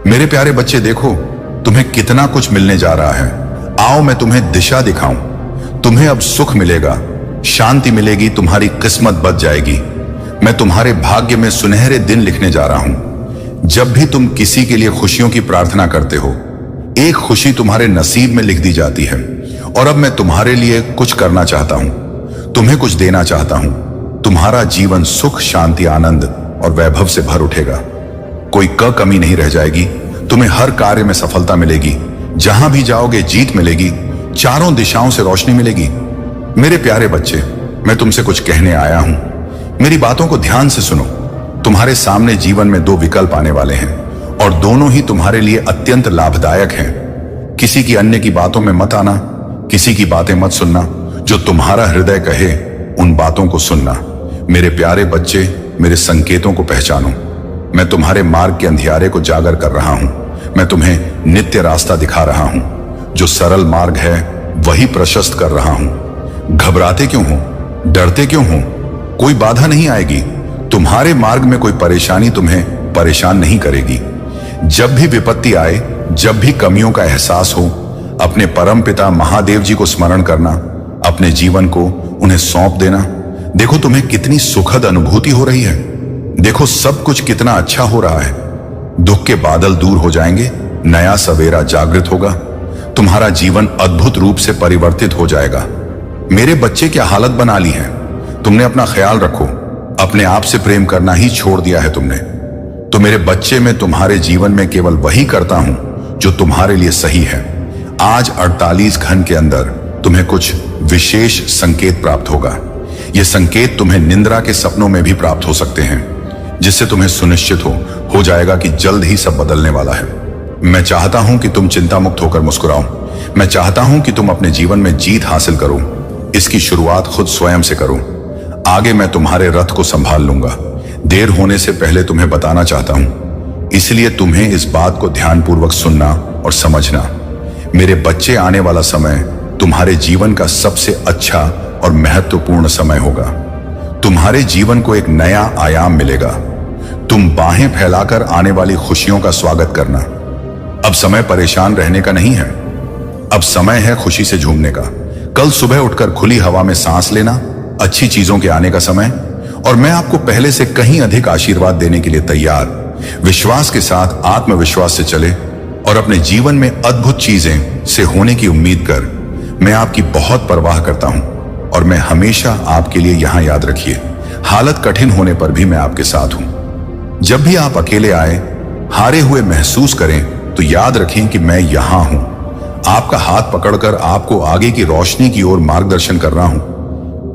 मेरे प्यारे बच्चे, देखो तुम्हें कितना कुछ मिलने जा रहा है। आओ मैं तुम्हें दिशा दिखाऊं। तुम्हें अब सुख मिलेगा, शांति मिलेगी, तुम्हारी किस्मत बच जाएगी। मैं तुम्हारे भाग्य में सुनहरे दिन लिखने जा रहा हूं। जब भी तुम किसी के लिए खुशियों की प्रार्थना करते हो, एक खुशी तुम्हारे नसीब में लिख दी जाती है। और अब मैं तुम्हारे लिए कुछ करना चाहता हूं, तुम्हें कुछ देना चाहता हूं। तुम्हारा जीवन सुख, शांति, आनंद और वैभव से भर उठेगा। कोई कमी नहीं रह जाएगी। तुम्हें हर कार्य में सफलता मिलेगी। जहां भी जाओगे जीत मिलेगी। चारों दिशाओं से रोशनी मिलेगी। मेरे प्यारे बच्चे, मैं तुमसे कुछ कहने आया हूं। मेरी बातों को ध्यान से सुनो। तुम्हारे सामने जीवन में दो विकल्प आने वाले हैं और दोनों ही तुम्हारे लिए अत्यंत लाभदायक हैं। किसी की अन्य की बातों में मत आना, किसी की बातें मत सुनना। जो तुम्हारा हृदय कहे उन बातों को सुनना। मेरे प्यारे बच्चे, मेरे संकेतों को पहचानो। मैं तुम्हारे मार्ग के अंधियारे को जागर कर रहा हूं। मैं तुम्हें नित्य रास्ता दिखा रहा हूं। जो सरल मार्ग है वही प्रशस्त कर रहा हूं। घबराते क्यों हो, डरते क्यों हो? कोई बाधा नहीं आएगी। तुम्हारे मार्ग में कोई परेशानी तुम्हें परेशान नहीं करेगी। जब भी विपत्ति आए, जब भी कमियों का एहसास हो, अपने परम पिता महादेव जी को स्मरण करना, अपने जीवन को उन्हें सौंप देना। देखो तुम्हें कितनी सुखद अनुभूति हो रही है। देखो सब कुछ कितना अच्छा हो रहा है। दुख के बादल दूर हो जाएंगे, नया सवेरा जागृत होगा। तुम्हारा जीवन अद्भुत रूप से परिवर्तित हो जाएगा। मेरे बच्चे क्या हालत बना ली है। तुमने अपना ख्याल रखो। अपने आप से प्रेम करना ही छोड़ दिया है तुमने। तो मेरे बच्चे, मैं तुम्हारे जीवन में केवल वही करता हूं जो तुम्हारे लिए सही है। आज 48 घंटे के अंदर तुम्हें कुछ विशेष संकेत प्राप्त होगा। ये संकेत तुम्हें निंद्रा के सपनों में भी प्राप्त हो सकते हैं, जिससे तुम्हें सुनिश्चित हो जाएगा कि जल्द ही सब बदलने वाला है। मैं चाहता हूं कि तुम चिंता मुक्त होकर मुस्कुराओ। मैं चाहता हूं कि तुम अपने जीवन में जीत हासिल करो। इसकी शुरुआत खुद स्वयं से करो। आगे मैं तुम्हारे रथ को संभाल लूंगा। देर होने से पहले तुम्हें बताना चाहता हूं, इसलिए तुम्हें इस बात को ध्यानपूर्वक सुनना और समझना। मेरे बच्चे, आने वाला समय तुम्हारे जीवन का सबसे अच्छा और महत्वपूर्ण समय होगा। तुम्हारे जीवन को एक नया आयाम मिलेगा। तुम बाहें फैलाकर आने वाली खुशियों का स्वागत करना। अब समय परेशान रहने का नहीं है। अब समय है खुशी से झूमने का। कल सुबह उठकर खुली हवा में सांस लेना, अच्छी चीजों के आने का समय। और मैं आपको पहले से कहीं अधिक आशीर्वाद देने के लिए तैयार। विश्वास के साथ, आत्मविश्वास से चले और अपने जीवन में अद्भुत चीजें से होने की उम्मीद कर। मैं आपकी बहुत परवाह करता हूं और मैं हमेशा आपके लिए यहां, याद रखिए, हालत कठिन होने पर भी मैं आपके साथ हूं। जब भी आप अकेले आए, हारे हुए महसूस करें, तो याद रखें कि मैं यहां हूं। आपका हाथ पकड़कर आपको आगे की रोशनी की ओर मार्गदर्शन कर रहा हूं।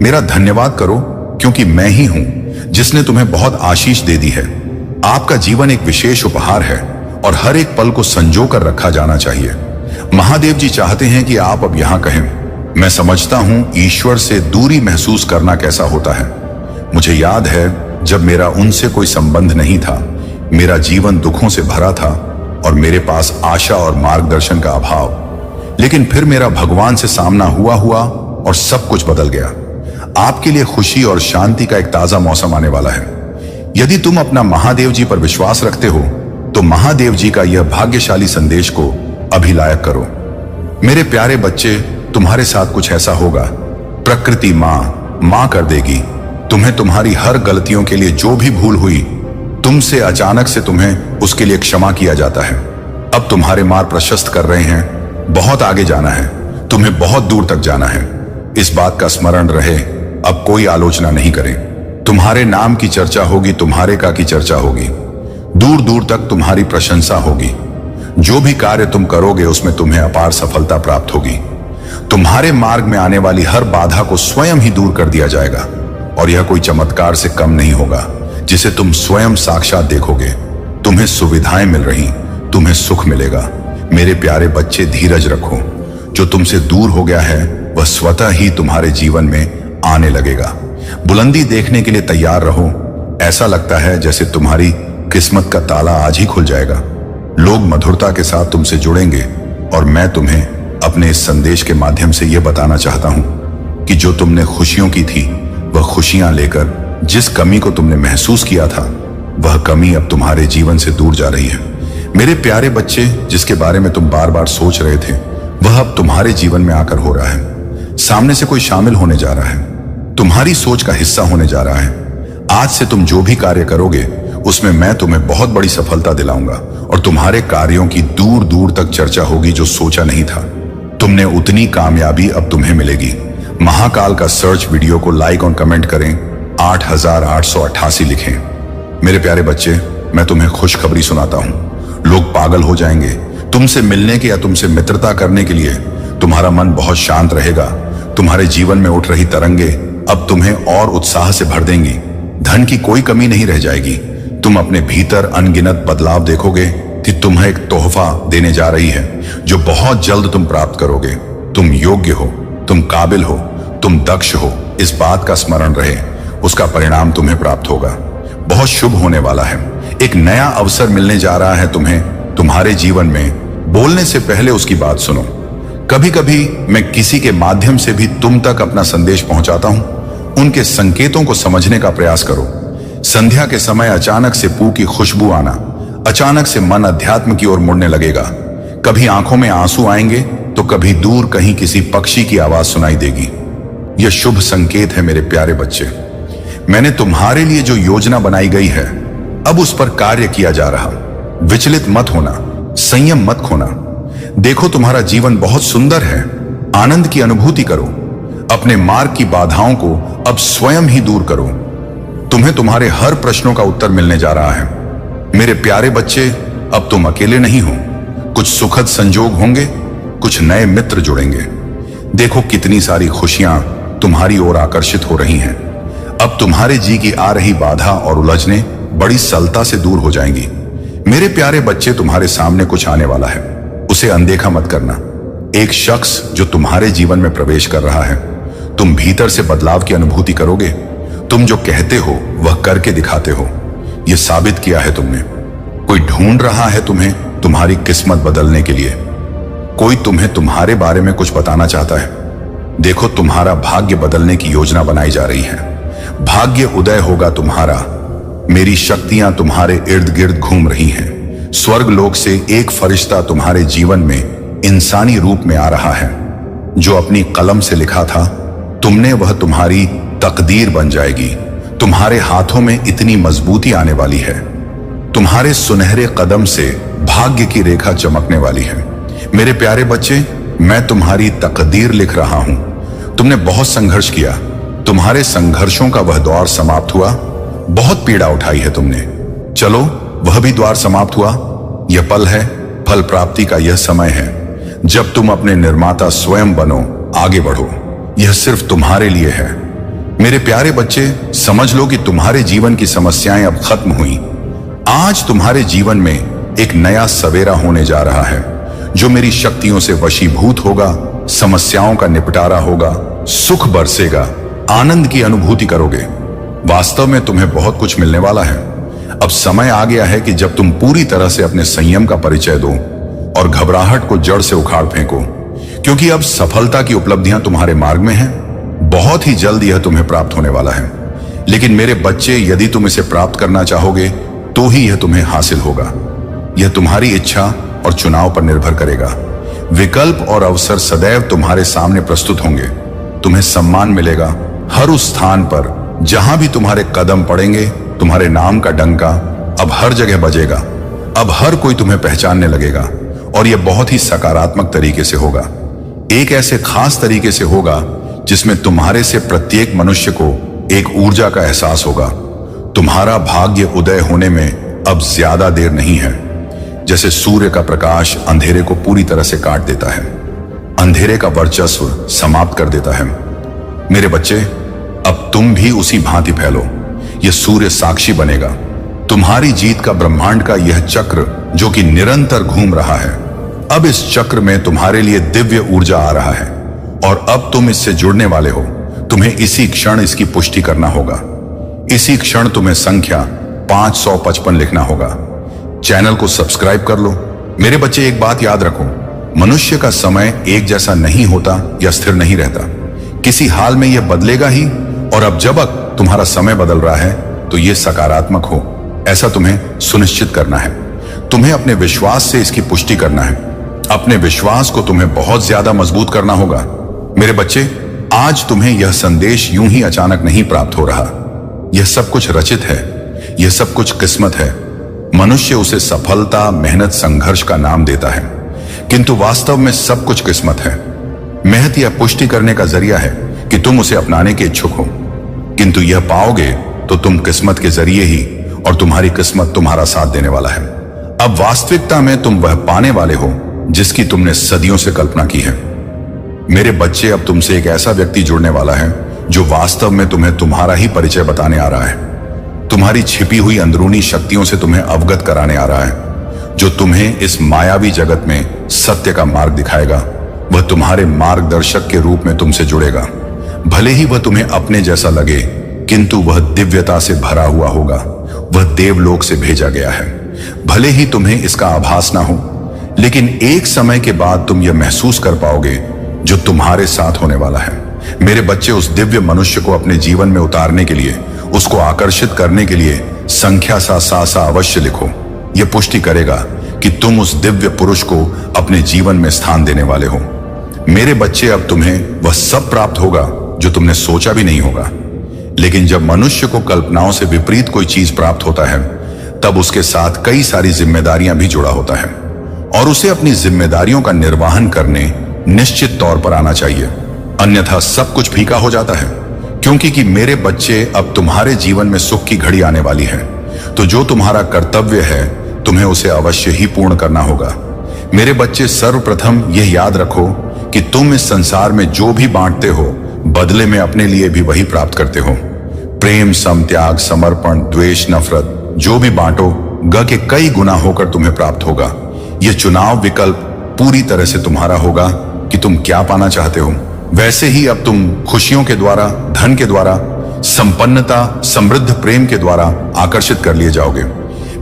मेरा धन्यवाद करो, क्योंकि मैं ही हूं जिसने तुम्हें बहुत आशीष दे दी है। आपका जीवन एक विशेष उपहार है और हर एक पल को संजो कर रखा जाना चाहिए। महादेव जी चाहते हैं कि आप अब यहां कहें, मैं समझता हूं ईश्वर से दूरी महसूस करना कैसा होता है। मुझे याद है जब मेरा उनसे कोई संबंध नहीं था, मेरा जीवन दुखों से भरा था और मेरे पास आशा और मार्गदर्शन का अभाव। लेकिन फिर मेरा भगवान से सामना हुआ और सब कुछ बदल गया। आपके लिए खुशी और शांति का एक ताजा मौसम आने वाला है। यदि तुम अपना महादेव जी पर विश्वास रखते हो, तो महादेव जी का यह भाग्यशाली संदेश को अभी लायक करो। मेरे प्यारे बच्चे, तुम्हारे साथ कुछ ऐसा होगा। प्रकृति मां कर देगी। तुम्हें तुम्हारी हर गलतियों के लिए जो भी भूल हुई तुमसे, अचानक से तुम्हें उसके लिए क्षमा किया जाता है। अब तुम्हारे मार्ग प्रशस्त कर रहे हैं। बहुत आगे जाना है, तुम्हें बहुत दूर तक जाना है। इस बात का स्मरण रहे, अब कोई आलोचना नहीं करें। तुम्हारे नाम की चर्चा होगी, तुम्हारे का की चर्चा होगी। दूर दूर तक तुम्हारी प्रशंसा होगी। जो भी कार्य तुम करोगे उसमें तुम्हें अपार सफलता प्राप्त होगी। तुम्हारे मार्ग में आने वाली हर बाधा को स्वयं ही दूर कर दिया जाएगा और यह कोई चमत्कार से कम नहीं होगा जिसे तुम स्वयं साक्षात देखोगे। तुम्हें सुविधाएं मिल रही, तुम्हें सुख मिलेगा। मेरे प्यारे बच्चे, धीरज रखो। जो तुमसे दूर हो गया है वह स्वतः ही तुम्हारे जीवन में आने लगेगा। बुलंदी देखने के लिए तैयार रहो। ऐसा लगता है जैसे तुम्हारी किस्मत का ताला आज ही खुल जाएगा। लोग मधुरता के साथ तुमसे जुड़ेंगे और मैं तुम्हें अपने इस संदेश के माध्यम से यह बताना चाहता हूं कि जो तुमने खुशियों की थी, वह खुशियां लेकर जिस कमी को तुमने महसूस किया था, वह कमी अब तुम्हारे जीवन से दूर जा रही है। मेरे प्यारे बच्चे, जिसके बारे में तुम बार बार सोच रहे थे, वह अब तुम्हारे जीवन में आकर हो रहा है। सामने से कोई शामिल होने जा रहा है, तुम्हारी सोच का हिस्सा होने जा रहा है। आज से तुम जो भी कार्य करोगे उसमें मैं तुम्हें बहुत बड़ी सफलता दिलाऊंगा और तुम्हारे कार्यों की दूर दूर तक चर्चा होगी जो सोचा नहीं था। तुमने उतनी कामयाबी अब तुम्हें मिलेगी। महाकाल का सर्च वीडियो को लाइक और कमेंट करें, 8888 लिखें। मेरे प्यारे बच्चे, मैं तुम्हें खुशखबरी सुनाता हूं। लोग पागल हो जाएंगे तुमसे मिलने के या तुमसे मित्रता करने के लिए। तुम्हारा मन बहुत शांत रहेगा। तुम्हारे जीवन में उठ रही तरंगे अब तुम्हें और उत्साह से भर देंगी। धन की कोई कमी नहीं रह जाएगी। तुम अपने भीतर अनगिनत बदलाव देखोगे कि तुम्हें एक तोहफा देने जा रही है जो बहुत जल्द तुम प्राप्त करोगे। तुम योग्य हो, तुम काबिल हो, तुम दक्ष हो, इस बात का स्मरण रहे। उसका परिणाम तुम्हें प्राप्त होगा। बहुत शुभ होने वाला है। एक नया अवसर मिलने जा रहा है तुम्हें। तुम्हारे जीवन में बोलने से पहले उसकी बात सुनो। कभी कभी मैं किसी के माध्यम से भी तुम तक अपना संदेश पहुंचाता हूं। उनके संकेतों को समझने का प्रयास करो। संध्या के समय अचानक से पू की खुशबू आना, अचानक से मन अध्यात्म की ओर मुड़ने लगेगा। कभी आंखों में आंसू आएंगे तो कभी दूर कहीं किसी पक्षी की आवाज सुनाई देगी। यह शुभ संकेत है मेरे प्यारे बच्चे। मैंने तुम्हारे लिए जो योजना बनाई गई है अब उस पर कार्य किया जा रहा। विचलित मत होना, संयम मत खोना। देखो तुम्हारा जीवन बहुत सुंदर है। आनंद की अनुभूति करो। अपने मार्ग की बाधाओं को अब स्वयं ही दूर करो। तुम्हें तुम्हारे हर प्रश्नों का उत्तर मिलने जा रहा है। मेरे प्यारे बच्चे, अब तुम अकेले नहीं हो। कुछ सुखद संजोग होंगे, कुछ नए मित्र जुड़ेंगे। देखो कितनी सारी खुशियां तुम्हारी ओर आकर्षित हो रही हैं। अब तुम्हारे जी की आ रही बाधा और उलझने बड़ी सरलता से दूर हो जाएंगी। मेरे प्यारे बच्चे, तुम्हारे सामने कुछ आने वाला है, उसे अनदेखा मत करना। एक शख्स जो तुम्हारे जीवन में प्रवेश कर रहा है। तुम भीतर से बदलाव की अनुभूति करोगे। तुम जो कहते हो वह करके दिखाते हो। यह साबित किया है तुमने। कोई ढूंढ रहा है तुम्हें तुम्हारी किस्मत बदलने के लिए। कोई तुम्हें तुम्हारे बारे में कुछ बताना चाहता है। देखो तुम्हारा भाग्य बदलने की योजना बनाई जा रही है। भाग्य उदय होगा तुम्हारा। मेरी शक्तियां तुम्हारे इर्द गिर्द घूम रही हैं। स्वर्ग लोक से एक फरिश्ता तुम्हारे जीवन में इंसानी रूप में आ रहा है। जो अपनी कलम से लिखा था तुमने, वह तुम्हारी तकदीर बन जाएगी। तुम्हारे हाथों में इतनी मजबूती आने वाली है। तुम्हारे सुनहरे कदम से भाग्य की रेखा चमकने वाली है। मेरे प्यारे बच्चे, मैं तुम्हारी तकदीर लिख रहा हूं। तुमने बहुत संघर्ष किया। तुम्हारे संघर्षों का वह दौर समाप्त हुआ। बहुत पीड़ा उठाई है तुमने। चलो, वह भी द्वार समाप्त हुआ। यह पल है, फल प्राप्ति का यह समय है जब तुम अपने निर्माता स्वयं बनो, आगे बढ़ो। यह सिर्फ तुम्हारे लिए है। मेरे प्यारे बच्चे, समझ लो कि तुम्हारे जीवन की समस्याएं अब खत्म हुई। आज तुम्हारे जीवन में एक नया सवेरा होने जा रहा है जो मेरी शक्तियों से वशीभूत होगा। समस्याओं का निपटारा होगा, सुख बरसेगा, आनंद की अनुभूति करोगे। वास्तव में तुम्हें बहुत कुछ मिलने वाला है। अब समय आ गया है कि जब तुम पूरी तरह से अपने संयम का परिचय दो और घबराहट को जड़ से उखाड़ फेंको, क्योंकि अब सफलता की उपलब्धियां तुम्हारे मार्ग में हैं। बहुत ही जल्द यह तुम्हें प्राप्त होने वाला है। लेकिन मेरे बच्चे, यदि तुम इसे प्राप्त करना चाहोगे तो ही यह तुम्हें हासिल होगा। यह तुम्हारी इच्छा और चुनाव पर निर्भर करेगा। विकल्प और अवसर सदैव तुम्हारे सामने प्रस्तुत होंगे। तुम्हें सम्मान मिलेगा हर उस स्थान पर जहां भी तुम्हारे कदम पड़ेंगे। तुम्हारे नाम का डंका अब हर जगह बजेगा। अब हर कोई तुम्हें पहचानने लगेगा और यह बहुत ही सकारात्मक तरीके से होगा। एक ऐसे खास तरीके से होगा जिसमें तुम्हारे से प्रत्येक मनुष्य को एक ऊर्जा का एहसास होगा। तुम्हारा भाग्य उदय होने में अब ज्यादा देर नहीं है। जैसे सूर्य का प्रकाश अंधेरे को पूरी तरह से काट देता है, अंधेरे का वर्चस्व समाप्त कर देता है। मेरे बच्चे, अब तुम भी उसी भांति फैलो। यह सूर्य साक्षी बनेगा। तुम्हारी जीत का ब्रह्मांड का यह चक्र जो कि निरंतर घूम रहा है, अब इस चक्र में तुम्हारे लिए दिव्य ऊर्जा आ रहा है और अब तुम इससे जुड़ने वाले हो। तुम्हें इसी क्षण इसकी पुष्टि करना होगा। इसी क्षण तुम्हें संख्या 555 लिखना होगा। चैनल को सब्सक्राइब कर लो। मेरे बच्चे, एक बात याद रखो, मनुष्य का समय एक जैसा नहीं होता या स्थिर नहीं रहता। किसी हाल में यह बदलेगा ही। और अब जब तुम्हारा समय बदल रहा है तो यह सकारात्मक हो, ऐसा तुम्हें सुनिश्चित करना है। तुम्हें अपने विश्वास से इसकी पुष्टि करना है। अपने विश्वास को तुम्हें बहुत ज्यादा मजबूत करना होगा। मेरे बच्चे, आज तुम्हें यह संदेश यूं ही अचानक नहीं प्राप्त हो रहा। यह सब कुछ रचित है, यह सब कुछ किस्मत है। मनुष्य उसे सफलता, मेहनत, संघर्ष का नाम देता है, किंतु वास्तव में सब कुछ किस्मत है। मेहनत यह पुष्टि करने का जरिया है कि तुम उसे अपनाने के इच्छुक हो, किंतु यह पाओगे तो तुम किस्मत के जरिए ही, और तुम्हारी किस्मत तुम्हारा साथ देने वाला है। अब वास्तविकता में तुम वह पाने वाले हो जिसकी तुमने सदियों से कल्पना की है। मेरे बच्चे, अब तुमसे एक ऐसा व्यक्ति जुड़ने वाला है जो वास्तव में तुम्हें तुम्हारा ही परिचय बताने आ रहा है। तुम्हारी छिपी हुई अंदरूनी शक्तियों से तुम्हें अवगत कराने आ रहा है, जो तुम्हें इस मायावी जगत में सत्य का मार्ग दिखाएगा। वह तुम्हारे मार्गदर्शक के रूप में तुमसे जुड़ेगा। भले ही वह तुम्हें अपने जैसा लगे, किंतु वह दिव्यता से भरा हुआ होगा। वह देवलोक से भेजा गया है। भले ही तुम्हें इसका आभास ना हो, लेकिन एक समय के बाद तुम यह महसूस कर पाओगे जो तुम्हारे साथ होने वाला है। मेरे बच्चे, उस दिव्य मनुष्य को अपने जीवन में उतारने के लिए, उसको आकर्षित करने के लिए संख्या सा अवश्य लिखो। यह पुष्टि करेगा कि तुम उस दिव्य पुरुष को अपने जीवन में स्थान देने वाले हो। मेरे बच्चे, अब तुम्हें वह सब प्राप्त होगा जो तुमने सोचा भी नहीं होगा। लेकिन जब मनुष्य को कल्पनाओं से विपरीत कोई चीज प्राप्त होता है, तब उसके साथ कई सारी जिम्मेदारियां भी जुड़ा होता है, और उसे अपनी जिम्मेदारियों का निर्वहन करने निश्चित तौर पर आना चाहिए, अन्यथा सब कुछ फीका हो जाता है। क्योंकि कि मेरे बच्चे, अब तुम्हारे जीवन में सुख की घड़ी आने वाली है, तो जो तुम्हारा कर्तव्य है तुम्हें उसे अवश्य ही पूर्ण करना होगा। मेरे बच्चे, सर्वप्रथम यह याद रखो कि तुम इस संसार में जो भी बांटते हो, बदले में अपने लिए भी वही प्राप्त करते हो। प्रेम, समत्याग, समर्पण, द्वेष, नफरत, जो भी बांटो, ग के कई गुना होकर तुम्हें प्राप्त होगा। यह चुनाव विकल्प पूरी तरह से तुम्हारा होगा कि तुम क्या पाना चाहते हो। वैसे ही अब तुम खुशियों के द्वारा, धन के द्वारा, संपन्नता, समृद्ध प्रेम के द्वारा आकर्षित कर लिए जाओगे।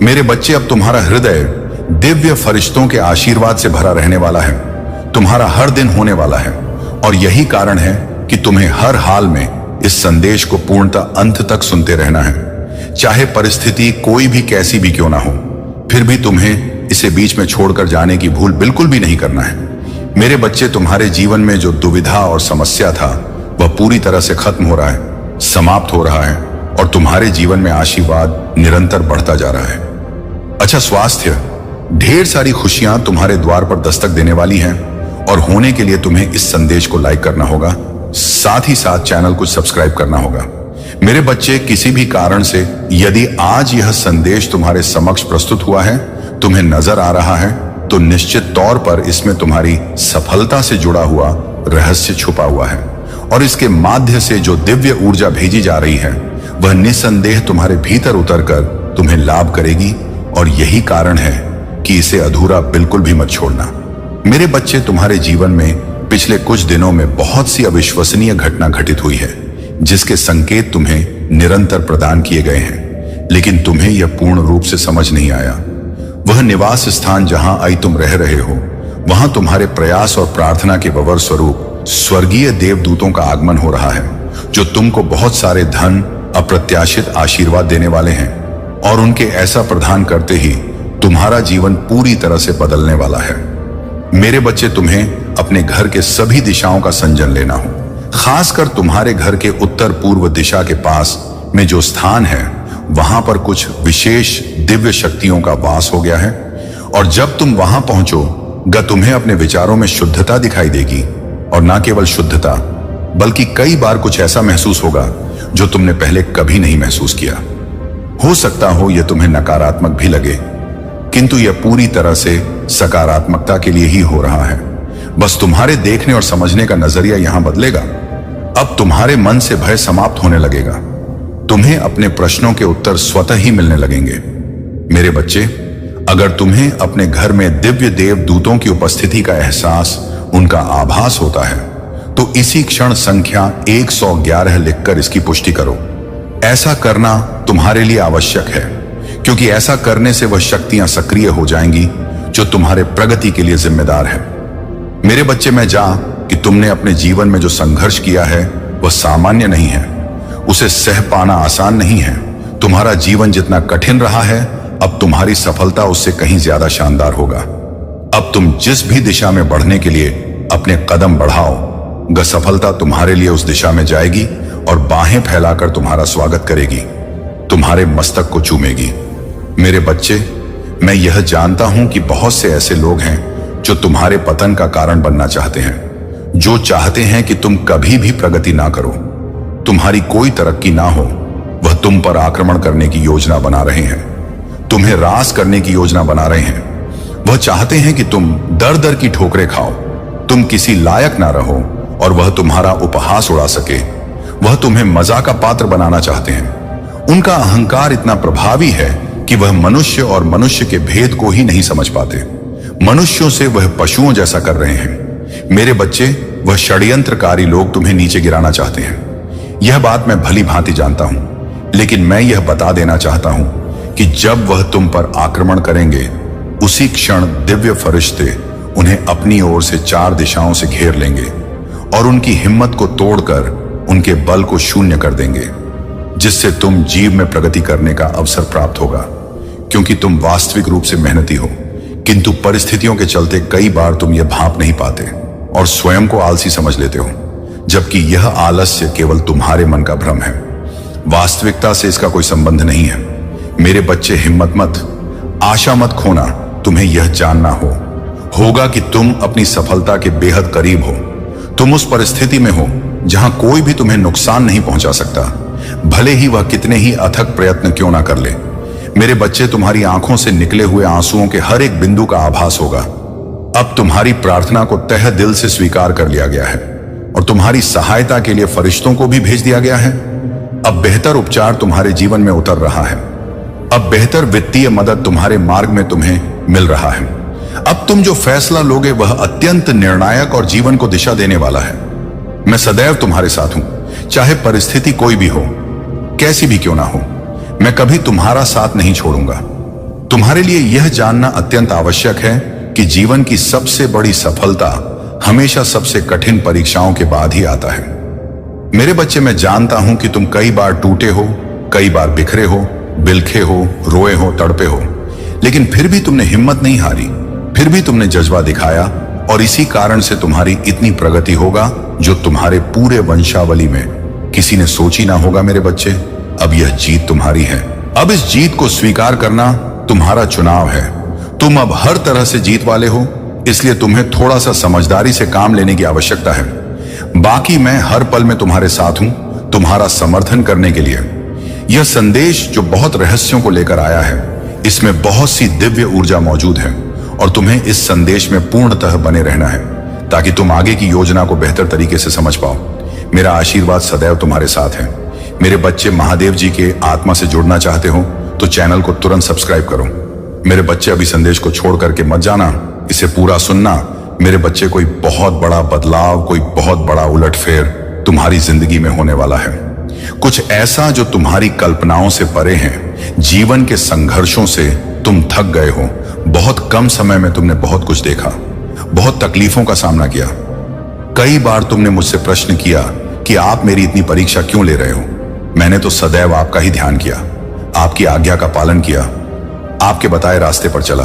मेरे बच्चे, अब तुम्हारा हृदय दिव्य फरिश्तों के आशीर्वाद से भरा रहने वाला है। तुम्हारा हर दिन होने वाला है, और यही कारण है कि तुम्हें हर हाल में इस संदेश को पूर्णतः अंत तक सुनते रहना है। चाहे परिस्थिति कोई भी कैसी भी क्यों ना हो, फिर भी तुम्हें इसे बीच में छोड़कर जाने की भूल बिल्कुल भी नहीं करना है। मेरे बच्चे, तुम्हारे जीवन में जो दुविधा और समस्या था, वह पूरी तरह से खत्म हो रहा है, समाप्त हो रहा है, और तुम्हारे जीवन में आशीर्वाद निरंतर बढ़ता जा रहा है। अच्छा स्वास्थ्य, ढेर सारी खुशियां तुम्हारे द्वार पर दस्तक देने वाली हैं, और होने के लिए तुम्हें इस संदेश को लाइक करना होगा, साथ ही साथ चैनल को सब्सक्राइब करना होगा। मेरे बच्चे, किसी भी कारण से यदि आज यह संदेश तुम्हारे समक्ष प्रस्तुत हुआ है, तुम्हें नजर आ रहा है, तो निश्चित तौर पर इसमें तुम्हारी सफलता से जुड़ा हुआ रहस्य छुपा हुआ है, और इसके माध्यम से जो दिव्य ऊर्जा भेजी जा रही है, वह निसंदेह तुम्हारे भीतर उतरकर तुम्हें लाभ करेगी। और यही कारण है कि इसे अधूरा बिल्कुल भी मत छोड़ना। मेरे बच्चे, तुम्हारे जीवन में पिछले कुछ दिनों में बहुत सी अविश्वसनीय घटना घटित हुई है, जिसके संकेत तुम्हें निरंतर प्रदान किए गए हैं, लेकिन तुम्हें यह पूर्ण रूप से समझ नहीं आया। वह निवास स्थान जहां आई तुम रह रहे हो, वहां तुम्हारे प्रयास और प्रार्थना के बवर स्वरूप स्वर्गीय देवदूतों का आगमन हो रहा है, जो तुमको बहुत सारे धन, अप्रत्याशित आशीर्वाद देने वाले हैं, और उनके ऐसा प्रदान करते ही तुम्हारा जीवन पूरी तरह से बदलने वाला है। मेरे बच्चे, तुम्हें अपने घर के सभी दिशाओं का संजन लेना हो। खासकर तुम्हारे घर के उत्तर पूर्व दिशा के पास में जो स्थान है, वहां पर कुछ विशेष दिव्य शक्तियों का वास हो गया है, और जब तुम वहां पहुंचोगे, तुम्हें अपने विचारों में शुद्धता दिखाई देगी, और ना केवल शुद्धता, बल्कि कई बार कुछ ऐसा महसूस होगा जो तुमने पहले कभी नहीं महसूस किया। हो सकता हो यह तुम्हें नकारात्मक भी लगे, किंतु यह पूरी तरह से सकारात्मकता के लिए ही हो रहा है। बस तुम्हारे देखने और समझने का नजरिया यहां बदलेगा। अब तुम्हारे मन से भय समाप्त होने लगेगा। तुम्हें अपने प्रश्नों के उत्तर स्वतः ही मिलने लगेंगे। मेरे बच्चे, अगर तुम्हें अपने घर में दिव्य देवदूतों की उपस्थिति का एहसास, उनका आभास होता है, तो इसी क्षण संख्या 111 लिखकर इसकी पुष्टि करो। ऐसा करना तुम्हारे लिए आवश्यक है, क्योंकि ऐसा करने से वह शक्तियां सक्रिय हो जाएंगी जो तुम्हारे प्रगति के लिए जिम्मेदार है। मेरे बच्चे, मैं जा कि तुमने अपने जीवन में जो संघर्ष किया है वह सामान्य नहीं है, उसे सह पाना आसान नहीं है। तुम्हारा जीवन जितना कठिन रहा है, अब तुम्हारी सफलता उससे कहीं ज्यादा शानदार होगा। अब तुम जिस भी दिशा में बढ़ने के लिए अपने कदम बढ़ाओ, सफलता तुम्हारे लिए उस दिशा में जाएगी और बाहें फैलाकर तुम्हारा स्वागत करेगी, तुम्हारे मस्तक को चूमेगी। मेरे बच्चे, मैं यह जानता हूं कि बहुत से ऐसे लोग हैं जो तुम्हारे पतन का कारण बनना चाहते हैं, जो चाहते हैं कि तुम कभी भी प्रगति ना करो, तुम्हारी कोई तरक्की ना हो। वह तुम पर आक्रमण करने की योजना बना रहे हैं, तुम्हें रास करने की योजना बना रहे हैं। वह चाहते हैं कि तुम दर दर की ठोकरें खाओ, तुम किसी लायक ना रहो और वह तुम्हारा उपहास उड़ा सके। वह तुम्हें मजाक का पात्र बनाना चाहते हैं। उनका अहंकार इतना प्रभावी है कि वह मनुष्य और मनुष्य के भेद को ही नहीं समझ पाते। मनुष्यों से वह पशुओं जैसा कर रहे हैं। मेरे बच्चे, वह षड्यंत्रकारी लोग तुम्हें नीचे गिराना चाहते हैं। यह बात मैं भली भांति जानता हूं, लेकिन मैं यह बता देना चाहता हूं कि जब वह तुम पर आक्रमण करेंगे, उसी क्षण दिव्य फरिश्ते उन्हें अपनी ओर से 4 दिशाओं से घेर लेंगे और उनकी हिम्मत को तोड़कर उनके बल को शून्य कर देंगे, जिससे तुम जीव में प्रगति करने का अवसर प्राप्त होगा। क्योंकि तुम वास्तविक रूप से मेहनती हो, किंतु परिस्थितियों के चलते कई बार तुम यह भांप नहीं पाते और स्वयं को आलसी समझ लेते हो, जबकि यह आलस्य केवल तुम्हारे मन का भ्रम है। वास्तविकता से इसका कोई संबंध नहीं है। मेरे बच्चे, हिम्मत मत, आशा मत खोना। तुम्हें यह जानना होगा कि तुम अपनी सफलता के बेहद करीब हो। तुम उस परिस्थिति में हो जहां कोई भी तुम्हें नुकसान नहीं पहुंचा सकता, भले ही वह कितने ही अथक प्रयत्न क्यों ना कर ले। मेरे बच्चे, तुम्हारी आंखों से निकले हुए आंसुओं के हर एक बिंदु का आभास होगा। अब तुम्हारी प्रार्थना को तह दिल से स्वीकार कर लिया गया है और तुम्हारी सहायता के लिए फरिश्तों को भी भेज दिया गया है। अब बेहतर उपचार तुम्हारे जीवन में उतर रहा है। अब बेहतर वित्तीय मदद तुम्हारे मार्ग में तुम्हें मिल रहा है। अब तुम जो फैसला लोगे वह अत्यंत निर्णायक और जीवन को दिशा देने वाला है। मैं सदैव तुम्हारे साथ हूं, चाहे परिस्थिति कोई भी हो, कैसी भी क्यों ना हो। मैं कभी तुम्हारा साथ नहीं छोड़ूंगा। तुम्हारे लिए यह जानना अत्यंत आवश्यक है कि जीवन की सबसे बड़ी सफलता हमेशा सबसे कठिन परीक्षाओं के बाद ही आता है। मेरे बच्चे, मैं जानता हूं कि तुम कई बार टूटे हो, कई बार बिखरे हो, बिलखे हो, रोए हो, तड़पे हो, लेकिन फिर भी तुमने हिम्मत नहीं हारी, फिर भी तुमने जज्बा दिखाया और इसी कारण से तुम्हारी इतनी प्रगति होगा जो तुम्हारे पूरे वंशावली में किसी ने सोची ना होगा। मेरे बच्चे, अब यह जीत तुम्हारी है। अब इस जीत को स्वीकार करना तुम्हारा चुनाव है। तुम अब हर तरह से जीत वाले हो, इसलिए तुम्हें थोड़ा सा समझदारी से काम लेने की आवश्यकता है। बाकी मैं हर पल में तुम्हारे साथ हूं, तुम्हारा समर्थन करने के लिए। यह संदेश जो बहुत रहस्यों को लेकर आया है, इसमें बहुत सी दिव्य ऊर्जा मौजूद है और तुम्हें इस संदेश में पूर्णतः बने रहना है ताकि तुम आगे की योजना को बेहतर तरीके से समझ पाओ। मेरा आशीर्वाद सदैव तुम्हारे साथ है। मेरे बच्चे, महादेव जी के आत्मा से जुड़ना चाहते हो तो चैनल को तुरंत सब्सक्राइब करो। मेरे बच्चे, अभी संदेश को छोड़ करके मत जाना, इसे पूरा सुनना। मेरे बच्चे, कोई बहुत बड़ा बदलाव, कोई बहुत बड़ा उलटफेर तुम्हारी जिंदगी में होने वाला है। कुछ ऐसा जो तुम्हारी कल्पनाओं से परे है। जीवन के संघर्षों से तुम थक गए हो। बहुत कम समय में तुमने बहुत कुछ देखा, बहुत तकलीफों का सामना किया। कई बार तुमने मुझसे प्रश्न किया कि आप मेरी इतनी परीक्षा क्यों ले रहे हो। मैंने तो सदैव आपका ही ध्यान किया, आपकी आज्ञा का पालन किया, आपके बताए रास्ते पर चला।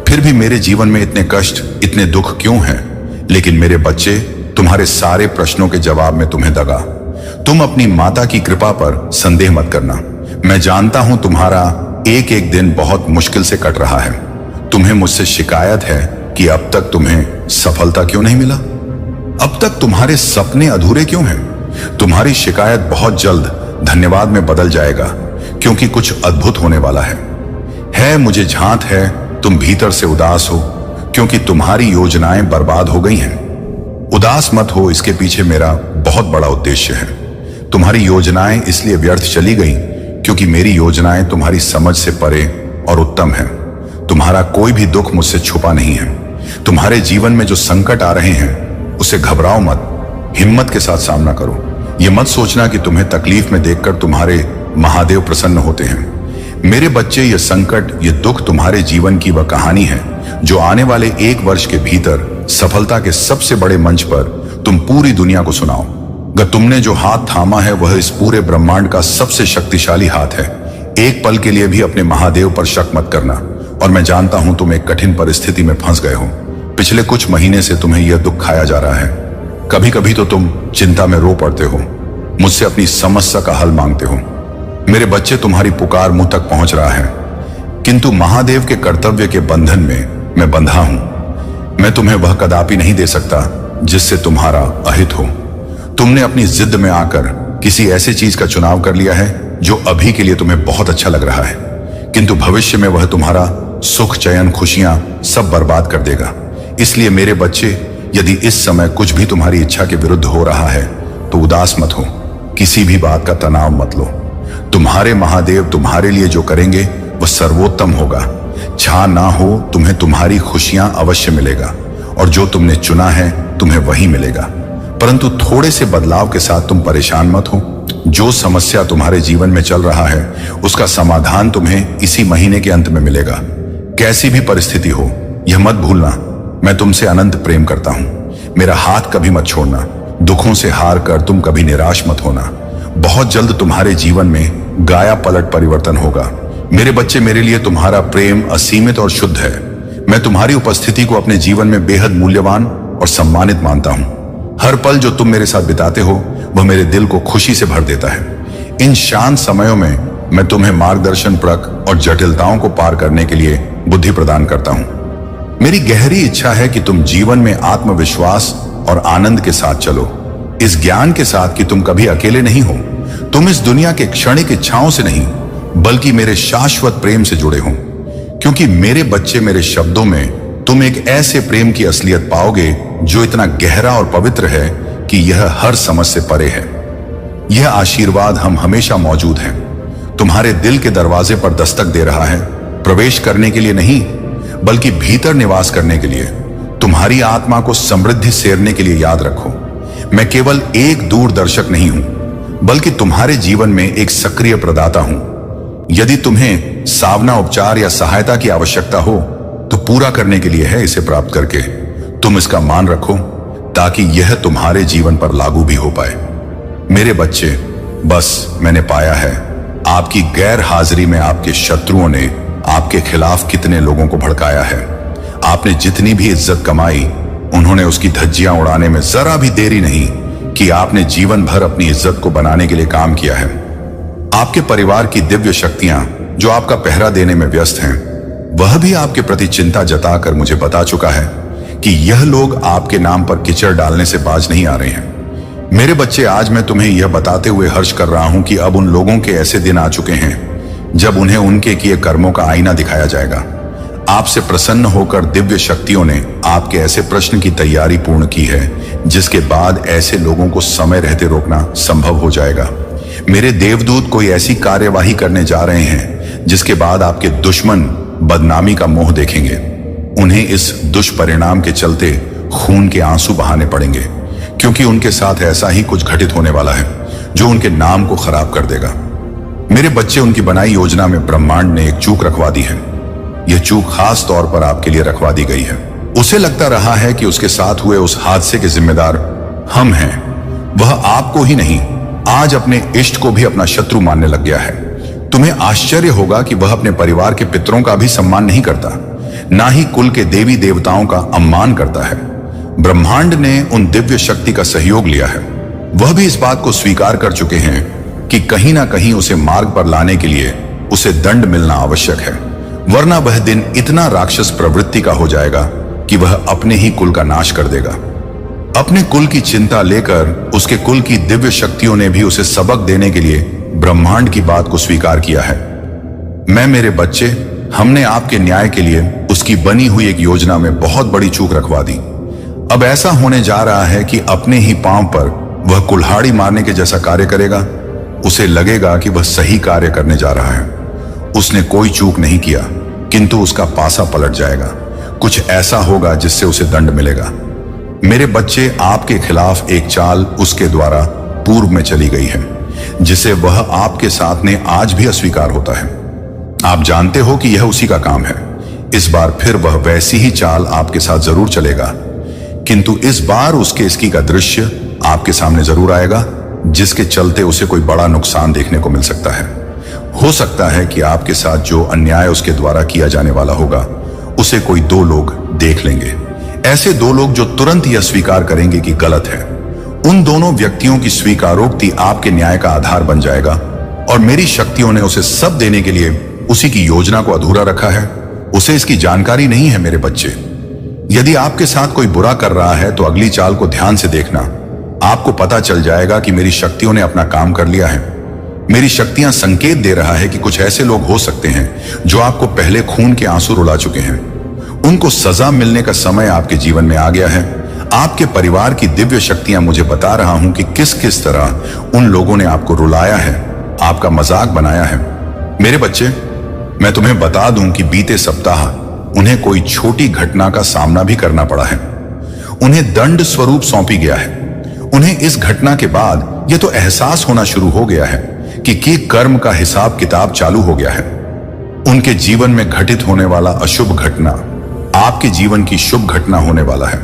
फिर भी मेरे जीवन में इतने कष्ट, इतने दुख क्यों हैं? लेकिन मेरे बच्चे, तुम्हारे सारे प्रश्नों के जवाब में तुम्हें दगा। तुम अपनी माता की कृपा पर संदेह मत करना। मैं जानता हूं तुम्हारा एक एक दिन बहुत मुश्किल से कट रहा है। तुम्हें मुझसे शिकायत है कि अब तक तुम्हें सफलता क्यों नहीं मिला, अब तक तुम्हारे सपने अधूरे क्यों हैं। तुम्हारी शिकायत बहुत जल्द धन्यवाद में बदल जाएगा, क्योंकि कुछ अद्भुत होने वाला है। मुझे झांत है तुम भीतर से उदास हो, क्योंकि तुम्हारी योजनाएं बर्बाद हो गई हैं। उदास मत हो, इसके पीछे मेरा बहुत बड़ा उद्देश्य है। तुम्हारी योजनाएं इसलिए व्यर्थ चली गई क्योंकि मेरी योजनाएं तुम्हारी समझ से परे और उत्तम है। तुम्हारा कोई भी दुख मुझसे छुपा नहीं है। तुम्हारे जीवन में जो संकट आ रहे हैं उसे घबराओ मत, हिम्मत के साथ सामना करो। यह मत सोचना कि तुम्हें तकलीफ में देखकर तुम्हारे महादेव प्रसन्न होते हैं। मेरे बच्चे, यह संकट, यह दुख तुम्हारे जीवन की वह कहानी है जो आने वाले 1 वर्ष के भीतर सफलता के सबसे बड़े मंच पर तुम पूरी दुनिया को सुनाओ। तुमने जो हाथ थामा है वह इस पूरे ब्रह्मांड का सबसे शक्तिशाली हाथ है। एक पल के लिए भी अपने महादेव पर शक मत करना। और मैं जानता हूं तुम एक कठिन परिस्थिति में फंस गए हो। पिछले कुछ महीने से तुम्हें यह दुख खाया जा रहा है। कभी कभी तो तुम चिंता में रो पड़ते हो, मुझसे अपनी समस्या का हल मांगते हो। मेरे बच्चे, तुम्हारी पुकार मुंह तक पहुंच रहा है, किंतु महादेव के कर्तव्य के बंधन में मैं बंधा हूं। मैं तुम्हें वह कदापि नहीं दे सकता जिससे तुम्हारा अहित हो। तुमने अपनी जिद में आकर किसी ऐसी चीज का चुनाव कर लिया है जो अभी के लिए तुम्हें बहुत अच्छा लग रहा है, किंतु भविष्य में वह तुम्हारा सुख, चयन, खुशियां सब बर्बाद कर देगा। इसलिए मेरे बच्चे, यदि इस समय कुछ भी तुम्हारी इच्छा के विरुद्ध हो रहा है तो उदास मत हो, किसी भी बात का तनाव मत लो। तुम्हारे महादेव तुम्हारे लिए जो करेंगे वह सर्वोत्तम होगा। चाह ना हो, तुम्हें तुम्हारी खुशियां अवश्य मिलेगा, और जो तुमने चुना है तुम्हें वही मिलेगा। परंतु थोड़े से बदलाव के साथ तुम परेशान मत हो। जो समस्या तुम्हारे जीवन में चल रहा है उसका समाधान तुम्हें इसी महीने के अंत में मिलेगा। कैसी भी परिस्थिति हो, यह मत भूलना, मैं तुमसे अनंत प्रेम करता हूं। मेरा हाथ कभी मत छोड़ना। दुखों से हार कर तुम कभी निराश मत होना। बहुत जल्द तुम्हारे जीवन में गाया पलट परिवर्तन होगा। मेरे बच्चे, मेरे लिए तुम्हारा प्रेम असीमित और शुद्ध है। मैं तुम्हारी उपस्थिति को अपने जीवन में बेहद मूल्यवान और सम्मानित मानता हूं। हर पल जो तुम मेरे साथ बिताते हो वह मेरे दिल को खुशी से भर देता है। इन शांत समयों में मैं तुम्हें मार्गदर्शन, परख और जटिलताओं को पार करने के लिए बुद्धि प्रदान करता हूं। मेरी गहरी इच्छा है कि तुम जीवन में आत्मविश्वास और आनंद के साथ चलो, इस ज्ञान के साथ कि तुम कभी अकेले नहीं हो। तुम इस दुनिया के क्षणिक इच्छाओं से नहीं, बल्कि मेरे शाश्वत प्रेम से जुड़े हो। क्योंकि मेरे बच्चे, मेरे शब्दों में तुम एक ऐसे प्रेम की असलियत पाओगे जो इतना गहरा और पवित्र है कि यह हर समझ से परे है। यह आशीर्वाद हम हमेशा मौजूद हैं, तुम्हारे दिल के दरवाजे पर दस्तक दे रहा है, प्रवेश करने के लिए नहीं बल्कि भीतर निवास करने के लिए। तुम्हारी आत्मा को समृद्धि सेरने के लिए याद रखो, मैं केवल एक दूरदर्शक नहीं हूं, बल्कि तुम्हारे जीवन में एक सक्रिय प्रदाता हूं। यदि तुम्हें सावना, उपचार या सहायता की आवश्यकता हो तो पूरा करने के लिए है। इसे प्राप्त करके तुम इसका मान रखो ताकि यह तुम्हारे जीवन पर लागू भी हो पाए। मेरे बच्चे, बस मैंने पाया है आपकी गैर हाजिरी में आपके शत्रुओं ने आपके खिलाफ कितने लोगों को भड़काया है। आपने जितनी भी इज्जत कमाई, उन्होंने उसकी धज्जियां उड़ाने में जरा भी देरी नहीं कि। आपने जीवन भर अपनी इज्जत को बनाने के लिए काम किया है। आपके परिवार की दिव्य शक्तियां जो आपका पहरा देने में व्यस्त हैं, वह भी आपके प्रति चिंता जताकर मुझे बता चुका है कि यह लोग आपके नाम पर कीचड़ डालने से बाज नहीं आ रहे हैं। मेरे बच्चे, आज मैं तुम्हें यह बताते हुए हर्ष कर रहा हूं कि अब उन लोगों के ऐसे दिन आ चुके हैं जब उन्हें उनके किए कर्मों का आईना दिखाया जाएगा। आपसे प्रसन्न होकर दिव्य शक्तियों ने आपके ऐसे प्रश्न की तैयारी पूर्ण की है जिसके बाद ऐसे लोगों को समय रहते रोकना संभव हो जाएगा। मेरे देवदूत कोई ऐसी कार्यवाही करने जा रहे हैं जिसके बाद आपके दुश्मन बदनामी का मोह देखेंगे। उन्हें इस दुष्परिणाम के चलते खून के आंसू बहाने पड़ेंगे, क्योंकि उनके साथ ऐसा ही कुछ घटित होने वाला है जो उनके नाम को खराब कर देगा। मेरे बच्चे, उनकी बनाई योजना में ब्रह्मांड ने एक चूक रखवा दी है। यह चूक खास तौर पर आपके लिए रखवा दी गई है। उसे लगता रहा है कि उसके साथ हुए उस हादसे के जिम्मेदार हम हैं। वह आपको ही नहीं, आज अपने इष्ट को भी अपना शत्रु मानने लग गया है। तुम्हें आश्चर्य होगा कि वह अपने परिवार के पितरों का भी सम्मान नहीं करता, ना ही कुल के देवी देवताओं का सम्मान करता है। ब्रह्मांड ने उन दिव्य शक्ति का सहयोग लिया है। वह भी इस बात को स्वीकार कर चुके हैं कि कहीं ना कहीं उसे मार्ग पर लाने के लिए उसे दंड मिलना आवश्यक है, वरना वह दिन इतना राक्षस प्रवृत्ति का हो जाएगा कि वह अपने ही कुल का नाश कर देगा। अपने कुल की चिंता लेकर उसके कुल की दिव्य शक्तियों ने भी उसे सबक देने के लिए ब्रह्मांड की बात को स्वीकार किया है। मैं, मेरे बच्चे, हमने आपके न्याय के लिए उसकी बनी हुई एक योजना में बहुत बड़ी चूक रखवा दी। अब ऐसा होने जा रहा है कि अपने ही पांव पर वह कुल्हाड़ी मारने के जैसा कार्य करेगा। उसे लगेगा कि वह सही कार्य करने जा रहा है। उसने कोई चूक नहीं किया, किंतु उसका पासा पलट जाएगा। कुछ ऐसा होगा जिससे उसे दंड मिलेगा। मेरे बच्चे, आपके खिलाफ एक चाल उसके द्वारा पूर्व में चली गई है जिसे वह आपके साथ ने आज भी अस्वीकार होता है। आप जानते हो कि यह उसी का काम है। इस बार फिर वह वैसी ही चाल आपके साथ जरूर चलेगा, किंतु इस बार उसके इसकी का दृश्य आपके सामने जरूर आएगा जिसके चलते उसे कोई बड़ा नुकसान देखने को मिल सकता है। हो सकता है कि आपके साथ जो अन्याय उसके द्वारा किया जाने वाला होगा उसे कोई दो लोग देख लेंगे। ऐसे दो लोग जो तुरंत यह स्वीकार करेंगे कि गलत है। उन दोनों व्यक्तियों की स्वीकारोक्ति आपके न्याय का आधार बन जाएगा और मेरी शक्तियों ने उसे सब देने के लिए उसी की योजना को अधूरा रखा है। उसे इसकी जानकारी नहीं है। मेरे बच्चे, यदि आपके साथ कोई बुरा कर रहा है तो अगली चाल को ध्यान से देखना। आपको पता चल जाएगा कि मेरी शक्तियों ने अपना काम कर लिया है। मेरी शक्तियां संकेत दे रहा है कि कुछ ऐसे लोग हो सकते हैं जो आपको पहले खून के आंसू रुला चुके हैं। उनको सजा मिलने का समय आपके जीवन में आ गया है। आपके परिवार की दिव्य शक्तियां मुझे बता रहा हूं कि किस किस तरह उन लोगों ने आपको रुलाया है, आपका मजाक बनाया है। मेरे बच्चे, मैं तुम्हें बता दूं कि बीते सप्ताह उन्हें कोई छोटी घटना का सामना भी करना पड़ा है। उन्हें दंड स्वरूप सौंपी गया है। उन्हें इस घटना के बाद यह तो एहसास होना शुरू हो गया है कि कर्म का हिसाब किताब चालू हो गया है। उनके जीवन में घटित होने वाला अशुभ घटना आपके जीवन की शुभ घटना होने वाला है।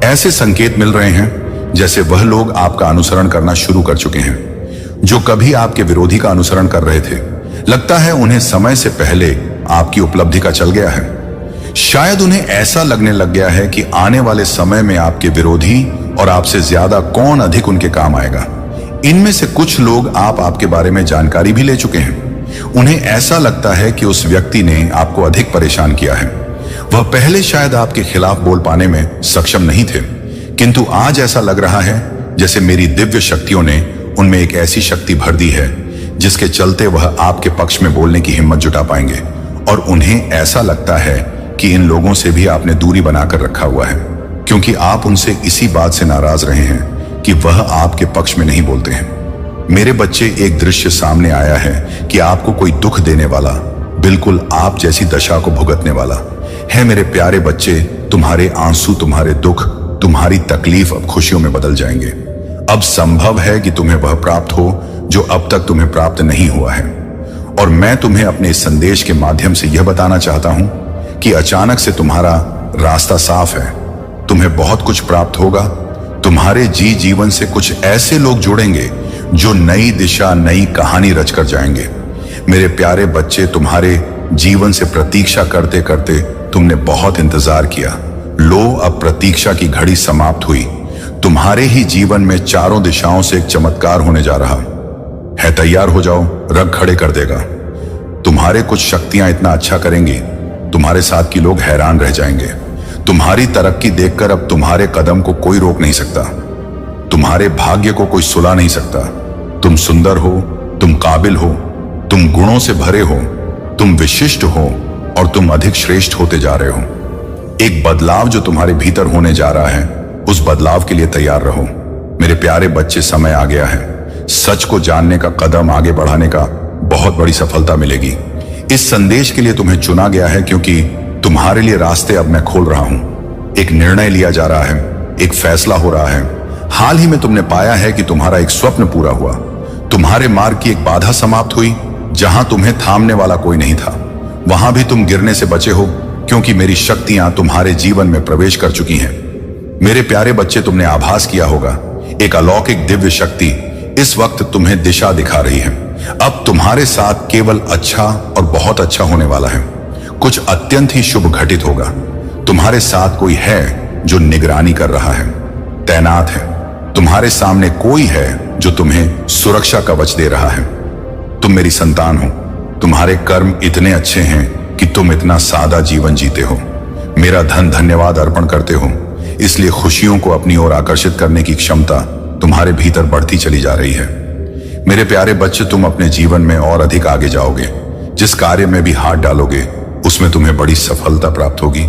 ऐसे संकेत मिल रहे हैं जैसे वह लोग आपका अनुसरण करना शुरू कर चुके हैं जो कभी आपके विरोधी का अनुसरण कर रहे थे। लगता है उन्हें समय से पहले आपकी उपलब्धि का चल गया है। शायद उन्हें ऐसा लगने लग गया है कि आने वाले समय में आपके विरोधी और आपसे ज्यादा कौन अधिक उनके काम आएगा। इनमें से कुछ लोग आपके बारे में जानकारी भी ले चुके हैं। उन्हें ऐसा लगता है कि उस व्यक्ति ने आपको अधिक परेशान किया है। वह पहले शायद आपके खिलाफ बोल पाने में सक्षम नहीं थे, किंतु आज ऐसा लग रहा है जैसे मेरी दिव्य शक्तियों ने उनमें एक ऐसी शक्ति भर दी है जिसके चलते वह आपके पक्ष में बोलने की हिम्मत जुटा पाएंगे। और उन्हें ऐसा लगता है कि इन लोगों से भी आपने दूरी बनाकर रखा हुआ है, क्योंकि आप उनसे इसी बात से नाराज रहे हैं कि वह आपके पक्ष में नहीं बोलते हैं। मेरे बच्चे, एक दृश्य सामने आया है कि आपको कोई दुख देने वाला, बिल्कुल आप जैसी दशा को भुगतने वाला है। मेरे प्यारे बच्चे, तुम्हारे आंसू, तुम्हारे दुख, तुम्हारी तकलीफ अब खुशियों में बदल जाएंगे। अब संभव है कि तुम्हें वह प्राप्त हो जो अब तक तुम्हें प्राप्त नहीं हुआ है। और मैं तुम्हें अपने इस संदेश के माध्यम से यह बताना चाहता हूं कि अचानक से तुम्हारा रास्ता साफ है। तुम्हें बहुत कुछ प्राप्त होगा। तुम्हारे जीवन से कुछ ऐसे लोग जुड़ेंगे जो नई दिशा, नई कहानी रचकर जाएंगे। मेरे प्यारे बच्चे, तुम्हारे जीवन से प्रतीक्षा करते करते तुमने बहुत इंतजार किया। लो, अब प्रतीक्षा की घड़ी समाप्त हुई। तुम्हारे ही जीवन में चारों दिशाओं से एक चमत्कार होने जा रहा है। तैयार हो जाओ, रग खड़े कर देगा। तुम्हारे कुछ शक्तियां इतना अच्छा करेंगी, तुम्हारे साथ के लोग हैरान रह जाएंगे। तुम्हारी तरक्की देखकर अब तुम्हारे कदम को कोई रोक नहीं सकता। तुम्हारे भाग्य को कोई सुला नहीं सकता। तुम सुंदर हो, तुम काबिल हो, तुम गुणों से भरे हो, तुम विशिष्ट हो और तुम अधिक श्रेष्ठ होते जा रहे हो। एक बदलाव जो तुम्हारे भीतर होने जा रहा है, उस बदलाव के लिए तैयार रहो। मेरे प्यारे बच्चे, समय आ गया है। सच को जानने का कदम आगे बढ़ाने का बहुत बड़ी सफलता मिलेगी। इस संदेश के लिए तुम्हें चुना गया है क्योंकि तुम्हारे लिए रास्ते अब मैं खोल रहा हूं। एक निर्णय लिया जा रहा है, एक फैसला हो रहा है। हाल ही में तुमने पाया है कि तुम्हारा एक स्वप्न पूरा हुआ। तुम्हारे मार्ग की एक बाधा समाप्त हुई। जहां तुम्हें थामने वाला कोई नहीं था, वहां भी तुम गिरने से बचे हो, क्योंकि मेरी शक्तियां तुम्हारे जीवन में प्रवेश कर चुकी हैं। मेरे प्यारे बच्चे, तुमने आभास किया होगा, एक अलौकिक दिव्य शक्ति इस वक्त तुम्हें दिशा दिखा रही है। अब तुम्हारे साथ केवल अच्छा और बहुत अच्छा होने वाला है। कुछ अत्यंत ही शुभ घटित होगा। तुम्हारे साथ कोई है जो निगरानी कर रहा है, तैनात है। तुम्हारे सामने कोई है जो तुम्हें सुरक्षा कवच दे रहा है। तुम मेरी संतान हो। तुम्हारे कर्म इतने अच्छे हैं कि तुम इतना सादा जीवन जीते हो। मेरा धन्यवाद अर्पण करते हो। इसलिए खुशियों को अपनी ओर आकर्षित करने की क्षमता तुम्हारे भीतर बढ़ती चली जा रही है। मेरे प्यारे बच्चे, तुम अपने जीवन में और अधिक आगे जाओगे। जिस कार्य में भी हाथ डालोगे उसमें तुम्हें बड़ी सफलता प्राप्त होगी।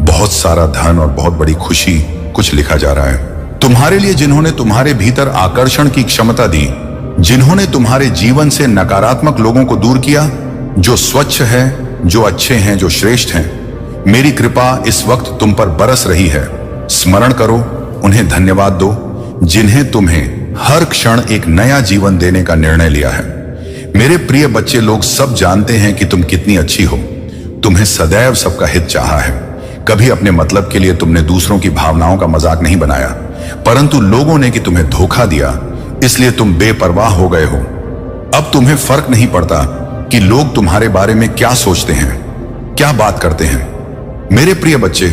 बहुत सारा धन और बहुत बड़ी खुशी कुछ लिखा जा रहा है तुम्हारे लिए। जिन्होंने तुम्हारे भीतर आकर्षण की क्षमता दी, जिन्होंने तुम्हारे जीवन से नकारात्मक लोगों को दूर किया, जो स्वच्छ है, जो अच्छे हैं, जो श्रेष्ठ हैं, मेरी कृपा इस वक्त तुम पर बरस रही है। स्मरण करो, उन्हें धन्यवाद दो जिन्हें तुम्हें हर क्षण एक नया जीवन देने का निर्णय लिया है। मेरे प्रिय बच्चे, लोग सब जानते हैं कि तुम कितनी अच्छी हो। तुम्हें सदैव सबका हित चाहा है। कभी अपने मतलब के लिए तुमने दूसरों की भावनाओं का मजाक नहीं बनाया, परंतु लोगों ने कि तुम्हें धोखा दिया, इसलिए तुम बेपरवाह हो गए हो। अब तुम्हें फर्क नहीं पड़ता कि लोग तुम्हारे बारे में क्या सोचते हैं, क्या बात करते हैं। मेरे प्रिय बच्चे,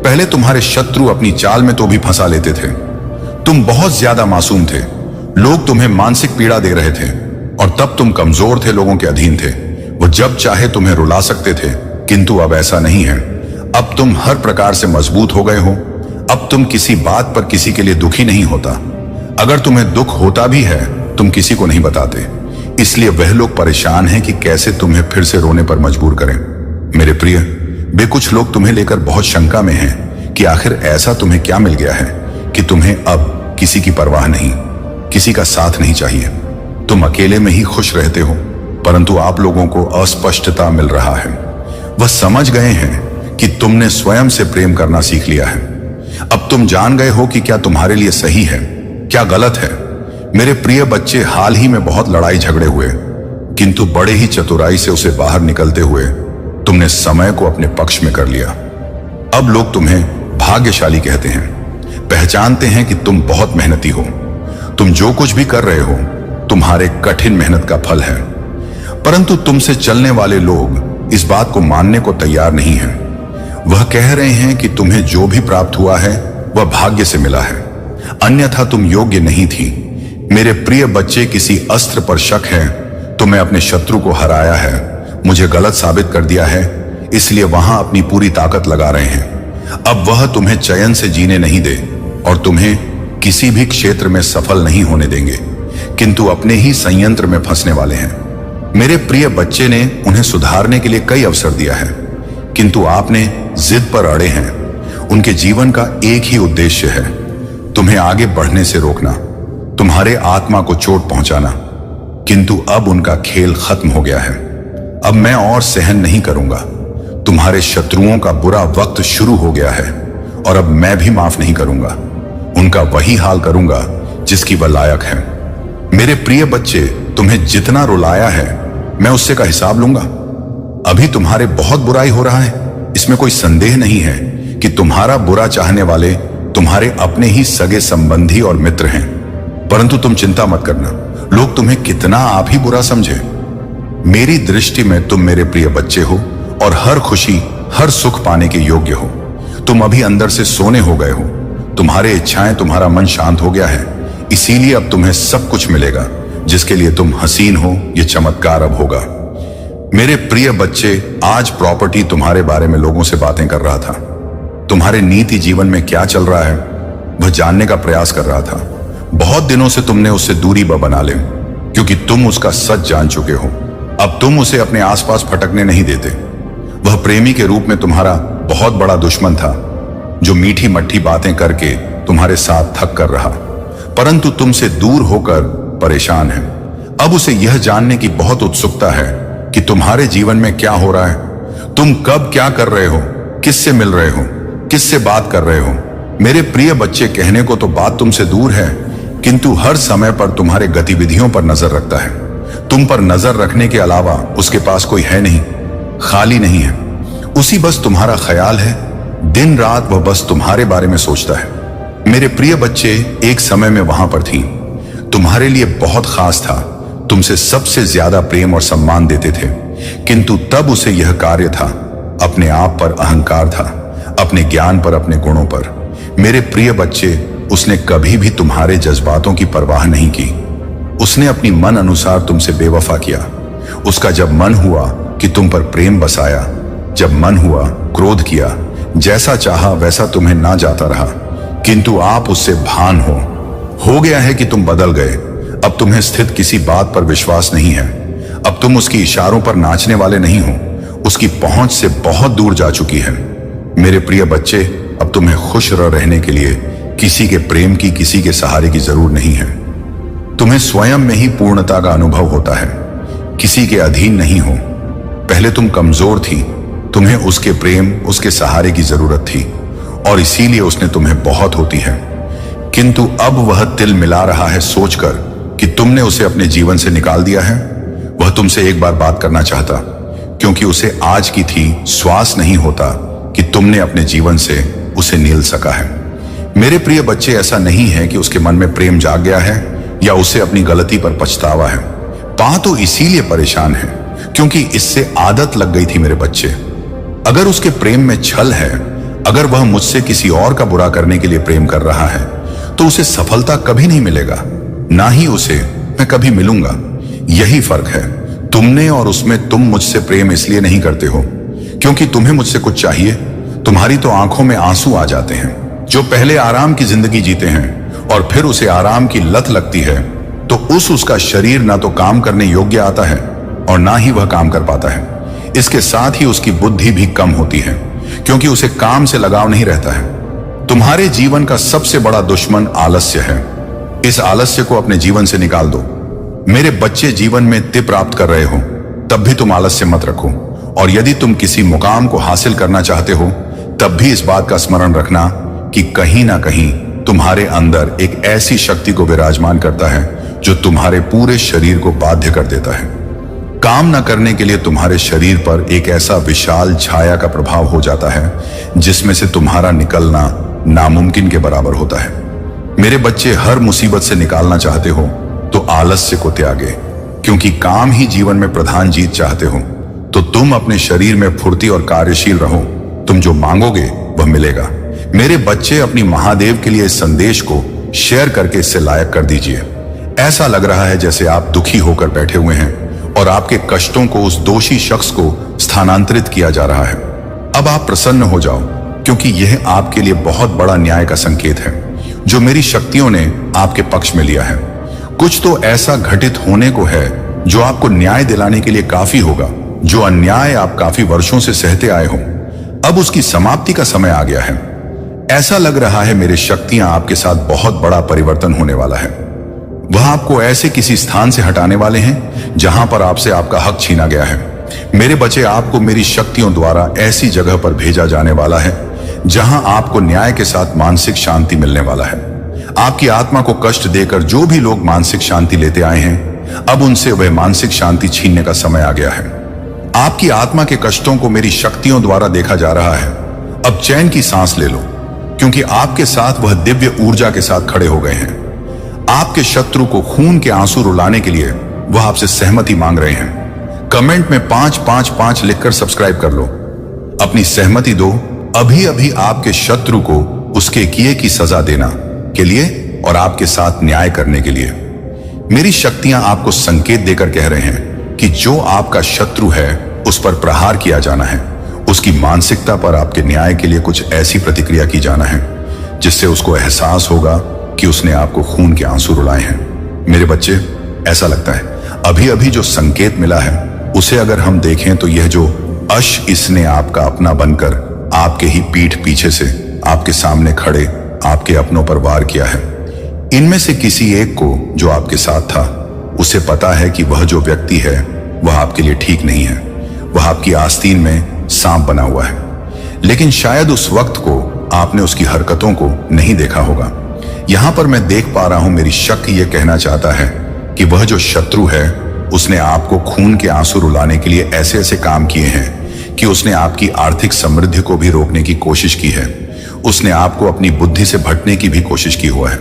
पहले तुम्हारे शत्रु अपनी चाल में तो भी फंसा लेते थे। तुम बहुत ज्यादा मासूम थे, लोग तुम्हें मानसिक पीड़ा दे रहे थे और तब तुम कमजोर थे, लोगों के अधीन थे। वो जब चाहे तुम्हें रुला सकते थे, किंतु अब ऐसा नहीं है। अब तुम हर प्रकार से मजबूत हो गए हो। अब तुम किसी बात पर किसी के लिए दुखी नहीं होता। अगर तुम्हें दुख होता भी है, तुम किसी को नहीं बताते। इसलिए वह लोग परेशान हैं कि कैसे तुम्हें फिर से रोने पर मजबूर करें। मेरे प्रिय, वे कुछ लोग तुम्हें लेकर बहुत शंका में हैं कि आखिर ऐसा तुम्हें क्या मिल गया है कि तुम्हें अब किसी की परवाह नहीं, किसी का साथ नहीं चाहिए। तुम अकेले में ही खुश रहते हो, परंतु आप लोगों को अस्पष्टता मिल रहा है। वह समझ गए हैं कि तुमने स्वयं से प्रेम करना सीख लिया है। अब तुम जान गए हो कि क्या तुम्हारे लिए सही है, क्या गलत है। मेरे प्रिय बच्चे, हाल ही में बहुत लड़ाई झगड़े हुए, किंतु बड़े ही चतुराई से उसे बाहर निकलते हुए तुमने समय को अपने पक्ष में कर लिया। अब लोग तुम्हें भाग्यशाली कहते हैं, पहचानते हैं कि तुम बहुत मेहनती हो। तुम जो कुछ भी कर रहे हो, तुम्हारे कठिन मेहनत का फल है। परंतु तुमसे चलने वाले लोग इस बात को मानने को तैयार नहीं हैं। वह कह रहे हैं कि तुम्हें जो भी प्राप्त हुआ है वह भाग्य से मिला है, अन्यथा तुम योग्य नहीं थी। मेरे प्रिय बच्चे, किसी अस्त्र पर शक है, तुम्हें अपने शत्रु को हराया है, मुझे गलत साबित कर दिया है, इसलिए वहां अपनी पूरी ताकत लगा रहे हैं। अब वह तुम्हें चयन से जीने नहीं दे और तुम्हें किसी भी क्षेत्र में सफल नहीं होने देंगे, किंतु अपने ही संयंत्र में फंसने वाले हैं। मेरे प्रिय बच्चे ने उन्हें सुधारने के लिए कई अवसर दिया है, किंतु आपने जिद पर अड़े हैं। उनके जीवन का एक ही उद्देश्य है, तुम्हें आगे बढ़ने से रोकना, तुम्हारे आत्मा को चोट पहुंचाना। किंतु अब उनका खेल खत्म हो गया है। अब मैं और सहन नहीं करूंगा। तुम्हारे शत्रुओं का बुरा वक्त शुरू हो गया है और अब मैं भी माफ नहीं करूंगा। उनका वही हाल करूंगा जिसकी वह लायक है। मेरे प्रिय बच्चे, तुम्हें जितना रुलाया है मैं उससे का हिसाब लूंगा। अभी तुम्हारे बहुत बुराई हो रहा है, इसमें कोई संदेह नहीं है कि तुम्हारा बुरा चाहने वाले तुम्हारे अपने ही सगे संबंधी और मित्र हैं। परंतु तुम चिंता मत करना, लोग तुम्हें कितना आप ही बुरा समझे। मेरी दृष्टि में तुम मेरे प्रिय बच्चे हो और हर खुशी, हर सुख पाने के योग्य हो। तुम अभी अंदर से सोने हो गए हो, तुम्हारे इच्छाएं, तुम्हारा मन शांत हो गया है। इसीलिए अब तुम्हें सब कुछ मिलेगा जिसके लिए तुम हसीन हो। यह चमत्कार अब होगा। मेरे प्रिय बच्चे, आज प्रॉपर्टी तुम्हारे बारे में लोगों से बातें कर रहा था। तुम्हारे नीति जीवन में क्या चल रहा है वह जानने का प्रयास कर रहा था। बहुत दिनों से तुमने उससे दूरी बना ले, क्योंकि तुम उसका सच जान चुके हो। अब तुम उसे अपने आसपास फटकने नहीं देते। वह प्रेमी के रूप में तुम्हारा बहुत बड़ा दुश्मन था, जो मीठी मट्ठी बातें करके तुम्हारे साथ थक कर रहा, परंतु तुमसे दूर होकर परेशान है। अब उसे यह जानने की बहुत उत्सुकता है कि तुम्हारे जीवन में क्या हो रहा है, तुम कब क्या कर रहे हो, किससे मिल रहे हो, किससे बात कर रहे हो। मेरे प्रिय बच्चे, कहने को तो बात तुमसे दूर है, किंतु हर समय पर तुम्हारे गतिविधियों पर नजर रखता है। तुम पर नजर रखने के अलावा उसके पास कोई है नहीं, खाली नहीं है। उसी बस तुम्हारा ख्याल है, दिन रात वह बस तुम्हारे बारे में सोचता है। मेरे प्रिय बच्चे, एक समय में वहां पर थी, तुम्हारे लिए बहुत खास था, तुमसे सबसे ज्यादा प्रेम और सम्मान देते थे, किंतु तब उसे यह कार्य था, अपने आप पर अहंकार था, अपने ज्ञान पर, अपने गुणों पर। मेरे प्रिय बच्चे, उसने कभी भी तुम्हारे जज्बातों की परवाह नहीं की। उसने अपनी मन अनुसार तुमसे बेवफा किया। उसका जब मन हुआ कि तुम पर प्रेम बसाया, जब मन हुआ क्रोध किया, जैसा चाहा वैसा तुम्हें ना जाता रहा, किंतु आप उससे भान हो गया है कि तुम बदल गए। अब तुम्हें स्थित किसी बात पर विश्वास नहीं है। अब तुम उसकी इशारों पर नाचने वाले नहीं हो, उसकी पहुंच से बहुत दूर जा चुकी है। मेरे प्रिय बच्चे, अब तुम्हें खुश रहने के लिए किसी के प्रेम की, किसी के सहारे की जरूर नहीं है। तुम्हें स्वयं में ही पूर्णता का अनुभव होता है, किसी के अधीन नहीं हो। पहले तुम कमजोर थी, तुम्हें उसके प्रेम, उसके सहारे की जरूरत थी और इसीलिए उसने तुम्हें बहुत होती है। किंतु अब वह तिल मिला रहा है सोचकर कि तुमने उसे अपने जीवन से निकाल दिया है। वह तुमसे एक बार बात करना चाहता, क्योंकि उसे आज की थी श्वास नहीं होता कि तुमने अपने जीवन से उसे नील सका है। मेरे प्रिय बच्चे, ऐसा नहीं है कि उसके मन में प्रेम जाग गया है या उसे अपनी गलती पर पछतावा है। पा तो इसीलिए परेशान है, क्योंकि इससे आदत लग गई थी मेरे बच्चे। अगर उसके प्रेम में छल है, अगर वह मुझसे किसी और का बुरा करने के लिए प्रेम कर रहा है, तो उसे सफलता कभी नहीं मिलेगा, ना ही उसे मैं कभी मिलूंगा। यही फर्क है तुमने और उसमें। तुम मुझसे प्रेम इसलिए नहीं करते हो क्योंकि तुम्हें मुझसे कुछ चाहिए। तुम्हारी तो आंखों में आंसू आ जाते हैं। जो पहले आराम की जिंदगी जीते हैं और फिर उसे आराम की लत लगती है, तो उसका शरीर ना तो काम करने योग्य आता है और ना ही वह काम कर पाता है। इसके साथ ही उसकी बुद्धि भी कम होती है क्योंकि उसे काम से लगाव नहीं रहता है। तुम्हारे जीवन का सबसे बड़ा दुश्मन आलस्य है। इस आलस्य को अपने जीवन से निकाल दो। मेरे बच्चे जीवन में तिप प्राप्त कर रहे हो, तब भी तुम आलस्य मत रखो। और यदि तुम किसी मुकाम को हासिल करना चाहते हो, तब भी इस बात का स्मरण रखना कि कहीं ना कहीं तुम्हारे अंदर एक ऐसी शक्ति को विराजमान करता है जो तुम्हारे पूरे शरीर को बाध्य कर देता है। काम न करने के लिए तुम्हारे शरीर पर एक ऐसा विशाल छाया का प्रभाव हो जाता है जिसमें से तुम्हारा निकलना नामुमकिन के बराबर होता है। मेरे बच्चे, हर मुसीबत से निकालना चाहते हो तो आलस्य को त्यागे, क्योंकि काम ही जीवन में प्रधान जीत चाहते हो तो तुम अपने शरीर में फुर्ती और कार्यशील रहो। तुम जो मांगोगे वह मिलेगा। मेरे बच्चे, अपनी महादेव के लिए इस संदेश को शेयर करके इससे लायक कर दीजिए। ऐसा लग रहा है जैसे आप दुखी होकर बैठे हुए हैं और आपके कष्टों को उस दोषी शख्स को स्थानांतरित किया जा रहा है। अब आप प्रसन्न हो जाओ, क्योंकि यह आपके लिए बहुत बड़ा न्याय का संकेत है जो मेरी शक्तियों ने आपके पक्ष में लिया है। कुछ तो ऐसा घटित होने को है जो आपको न्याय दिलाने के लिए काफी होगा। जो अन्याय आप काफी वर्षों से सहते आए हो, अब उसकी समाप्ति का समय आ गया है। ऐसा लग रहा है मेरी शक्तियां आपके साथ बहुत बड़ा परिवर्तन होने वाला है। वह आपको ऐसे किसी स्थान से हटाने वाले हैं जहां पर आपसे आपका हक छीना गया है। मेरे बच्चे, आपको मेरी शक्तियों द्वारा ऐसी जगह पर भेजा जाने वाला है जहां आपको न्याय के साथ मानसिक शांति मिलने वाला है। आपकी आत्मा को कष्ट देकर जो भी लोग मानसिक शांति लेते आए हैं, अब उनसे वह मानसिक शांति छीनने का समय आ गया है। आपकी आत्मा के कष्टों को मेरी शक्तियों द्वारा देखा जा रहा है। अब चैन की सांस ले लो, क्योंकि आपके साथ वह दिव्य ऊर्जा के साथ खड़े हो गए हैं। आपके शत्रु को खून के आंसू रुलाने के लिए वह आपसे सहमति मांग रहे हैं। कमेंट में 555 लिखकर सब्सक्राइब कर लो। अपनी सहमति दो अभी अभी आपके शत्रु को उसके किए की सजा देना के लिए और आपके साथ न्याय करने के लिए। मेरी शक्तियां आपको संकेत देकर कह रहे हैं कि जो आपका शत्रु है उस पर प्रहार किया जाना है। उसकी मानसिकता पर आपके न्याय के लिए कुछ ऐसी प्रतिक्रिया की जाना है जिससे उसको एहसास होगा कि उसने आपको खून के आंसू रुलाए हैं। मेरे बच्चे, ऐसा लगता है अभी अभी जो संकेत मिला है उसे अगर हम देखें तो यह जो अश इसने आपका अपना बनकर आपके ही पीठ पीछे से आपके सामने खड़े आपके अपनों पर वार किया है। इनमें से किसी एक को जो आपके साथ था, उसे पता है कि वह जो व्यक्ति है वह आपके लिए ठीक नहीं है। वह आपकी आस्तीन में सांप बना हुआ है, लेकिन शायद उस वक्त को आपने उसकी हरकतों को नहीं देखा होगा। यहां पर मैं देख पा रहा हूं, मेरी शक यह कहना चाहता है कि वह जो शत्रु है उसने आपको खून के आंसू रुलाने के लिए ऐसे ऐसे काम किए हैं कि उसने आपकी आर्थिक समृद्धि को भी रोकने की कोशिश की है। उसने आपको अपनी बुद्धि से भटकने की भी कोशिश की हुआ है।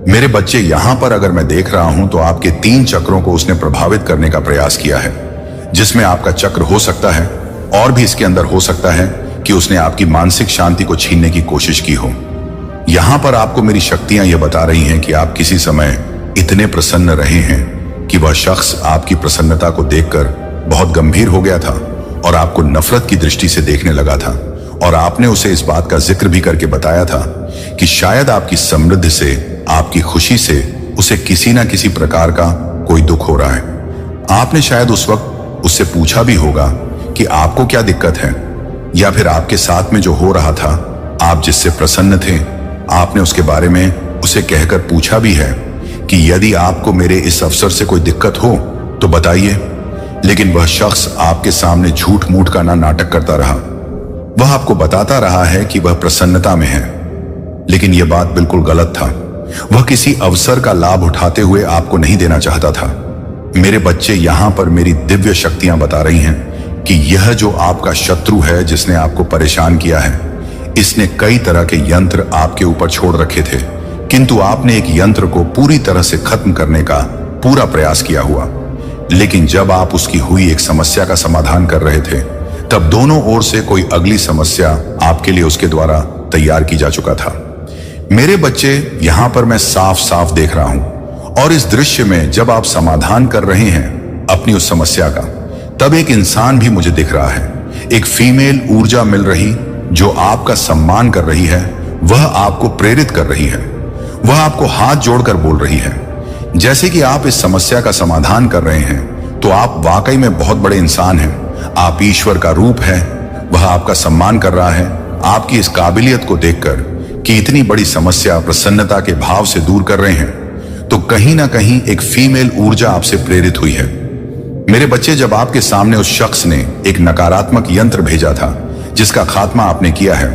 मेरे बच्चे, यहां पर अगर मैं देख रहा हूं तो आपके 3 चक्रों को उसने प्रभावित करने का प्रयास किया है, जिसमें आपका चक्र हो सकता है और भी इसके अंदर हो सकता है कि उसने आपकी मानसिक शांति को छीनने की कोशिश की हो। यहां पर आपको मेरी शक्तियां यह बता रही हैं कि आप किसी समय इतने प्रसन्न रहे हैं कि वह शख्स आपकी प्रसन्नता को देखकर बहुत गंभीर हो गया था और आपको नफरत की दृष्टि से देखने लगा था। और आपने उसे इस बात का जिक्र भी करके बताया था कि शायद आपकी समृद्धि से, आपकी खुशी से उसे किसी ना किसी प्रकार का कोई दुख हो रहा है। आपने शायद उस वक्त उससे पूछा भी होगा कि आपको क्या दिक्कत है, या फिर आपके साथ में जो हो रहा था, आप जिससे प्रसन्न थे, आपने उसके बारे में उसे कहकर पूछा भी है कि यदि आपको मेरे इस अवसर से कोई दिक्कत हो तो बताइए। लेकिन वह शख्स आपके सामने झूठ मूठ का ना नाटक करता रहा। वह आपको बताता रहा है कि वह प्रसन्नता में है, लेकिन यह बात बिल्कुल गलत था। वह किसी अवसर का लाभ उठाते हुए आपको नहीं देना चाहता था। मेरे बच्चे, यहां पर मेरी दिव्य शक्तियां बता रही हैं कि यह जो आपका शत्रु है जिसने आपको परेशान किया है, इसने कई तरह के यंत्र आपके ऊपर छोड़ रखे थे, किंतु आपने एक यंत्र को पूरी तरह से खत्म करने का पूरा प्रयास किया हुआ। लेकिन जब आप उसकी हुई एक समस्या का समाधान कर रहे थे, तब दोनों ओर से कोई अगली समस्या आपके लिए उसके द्वारा तैयार की जा चुका था। मेरे बच्चे, यहां पर मैं साफ साफ देख रहा हूं, और इस दृश्य में जब आप समाधान कर रहे हैं अपनी उस समस्या का, तब एक इंसान भी मुझे दिख रहा है। एक फीमेल ऊर्जा मिल रही जो आपका सम्मान कर रही है, वह आपको प्रेरित कर रही है, वह आपको हाथ जोड़कर बोल रही है। जैसे कि आप इस समस्या का समाधान कर रहे हैं, तो आप वाकई में बहुत बड़े इंसान हैं। आप ईश्वर का रूप है, वह आपका सम्मान कर रहा है। आपकी इस काबिलियत को देखकर कि इतनी बड़ी समस्या प्रसन्नता के भाव से दूर कर रहे हैं, तो कहीं ना कहीं एक फीमेल ऊर्जा आपसे प्रेरित हुई है। मेरे बच्चे, जब आपके सामने उस शख्स ने एक नकारात्मक यंत्र भेजा था जिसका खात्मा आपने किया है,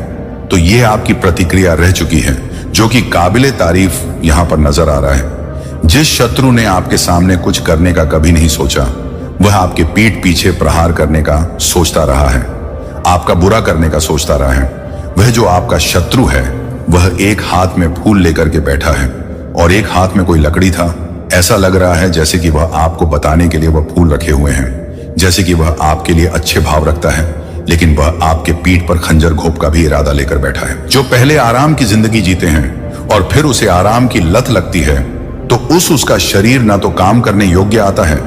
तो यह आपकी प्रतिक्रिया रह चुकी है, जो कि काबिले तारीफ यहां पर नजर आ रहा है। जिस शत्रु ने आपके सामने कुछ करने का कभी नहीं सोचा, वह आपके पीठ पीछे प्रहार करने का सोचता रहा है, आपका बुरा करने का सोचता रहा है। वह जो आपका शत्रु है, वह एक हाथ में फूल लेकर के बैठा है और एक हाथ में कोई लकड़ी था। ऐसा लग रहा है जैसे कि वह आपको बताने के लिए वह फूल रखे हुए हैं, जैसे कि वह आपके लिए अच्छे भाव रखता है, लेकिन वह आपके पीठ पर खंजर घोंप का भी इरादा लेकर बैठा है। जो पहले आराम की जिंदगी जीते हैं और फिर उसे आराम की लत लगती है, तो उसका शरीर ना तो काम करने योग्य आता है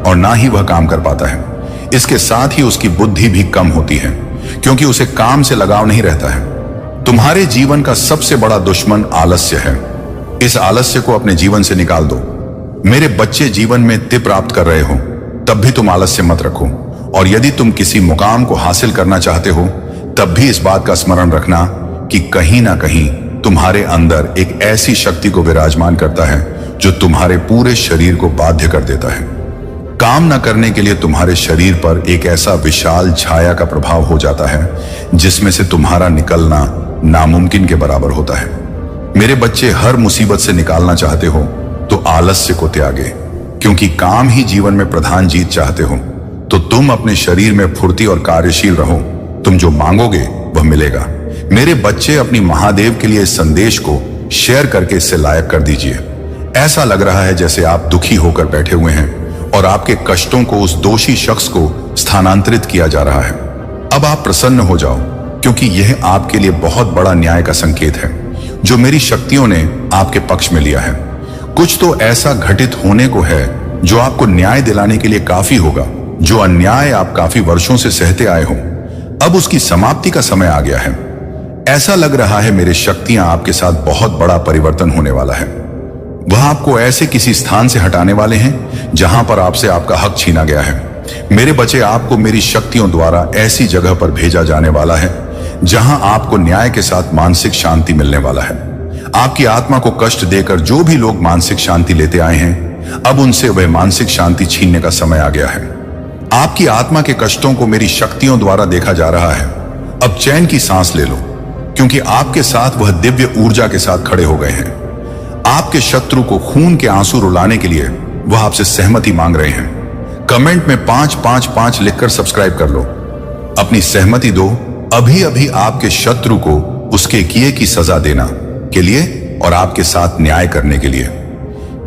और ना ही वह काम कर पाता है। इसके साथ ही उसकी बुद्धि भी कम होती है, क्योंकि उसे काम से लगाव नहीं रहता है। तुम्हारे जीवन का सबसे बड़ा दुश्मन आलस्य है। इस आलस्य को अपने जीवन से निकाल दो। मेरे बच्चे, जीवन में तिप प्राप्त कर रहे हो, तब भी तुम आलस्य मत रखो। और यदि तुम किसी मुकाम को हासिल करना चाहते हो, तब भी इस बात का स्मरण रखना कि कहीं ना कहीं तुम्हारे अंदर एक ऐसी शक्ति को विराजमान करता है जो तुम्हारे पूरे शरीर को बाध्य कर देता है। काम न करने के लिए तुम्हारे शरीर पर एक ऐसा विशाल छाया का प्रभाव हो जाता है, जिसमें से तुम्हारा निकलना नामुमकिन के बराबर होता है। मेरे बच्चे, हर मुसीबत से निकालना चाहते हो तो आलस्य को त्यागे, क्योंकि काम ही जीवन में प्रधान जीत चाहते हो तो तुम अपने शरीर में फुर्ती और कार्यशील रहो। तुम जो मांगोगे वह मिलेगा। मेरे बच्चे, अपनी महादेव के लिए इस संदेश को शेयर करके इससे लायक कर दीजिए। ऐसा लग रहा है जैसे आप दुखी होकर बैठे हुए हैं और आपके कष्टों को उस दोषी शख्स को स्थानांतरित किया जा रहा है। अब आप प्रसन्न हो जाओ, क्योंकि यह आपके लिए बहुत बड़ा न्याय का संकेत है जो मेरी शक्तियों ने आपके पक्ष में लिया है। कुछ तो ऐसा घटित होने को है जो आपको न्याय दिलाने के लिए काफी होगा। जो अन्याय आप काफी वर्षों से सहते आए हो, अब उसकी समाप्ति का समय आ गया है। ऐसा लग रहा है मेरी शक्तियां आपके साथ बहुत बड़ा परिवर्तन होने वाला है। वह आपको ऐसे किसी स्थान से हटाने वाले हैं जहां पर आपसे आपका हक छीना गया है। मेरे बच्चे, आपको मेरी शक्तियों द्वारा ऐसी जगह पर भेजा जाने वाला है जहां आपको न्याय के साथ मानसिक शांति मिलने वाला है। आपकी आत्मा को कष्ट देकर जो भी लोग मानसिक शांति लेते आए हैं, अब उनसे वह मानसिक शांति छीनने का समय आ गया है। आपकी आत्मा के कष्टों को मेरी शक्तियों द्वारा देखा जा रहा है। अब चैन की सांस ले लो, क्योंकि आपके साथ वह दिव्य ऊर्जा के साथ खड़े हो गए हैं। आपके शत्रु को खून के आंसू रुलाने के लिए वह आपसे सहमति मांग रहे हैं। कमेंट में 555 लिखकर सब्सक्राइब कर लो। अपनी सहमति दो, अभी अभी आपके शत्रु को उसके किए की सजा देना के लिए और आपके साथ न्याय करने के लिए।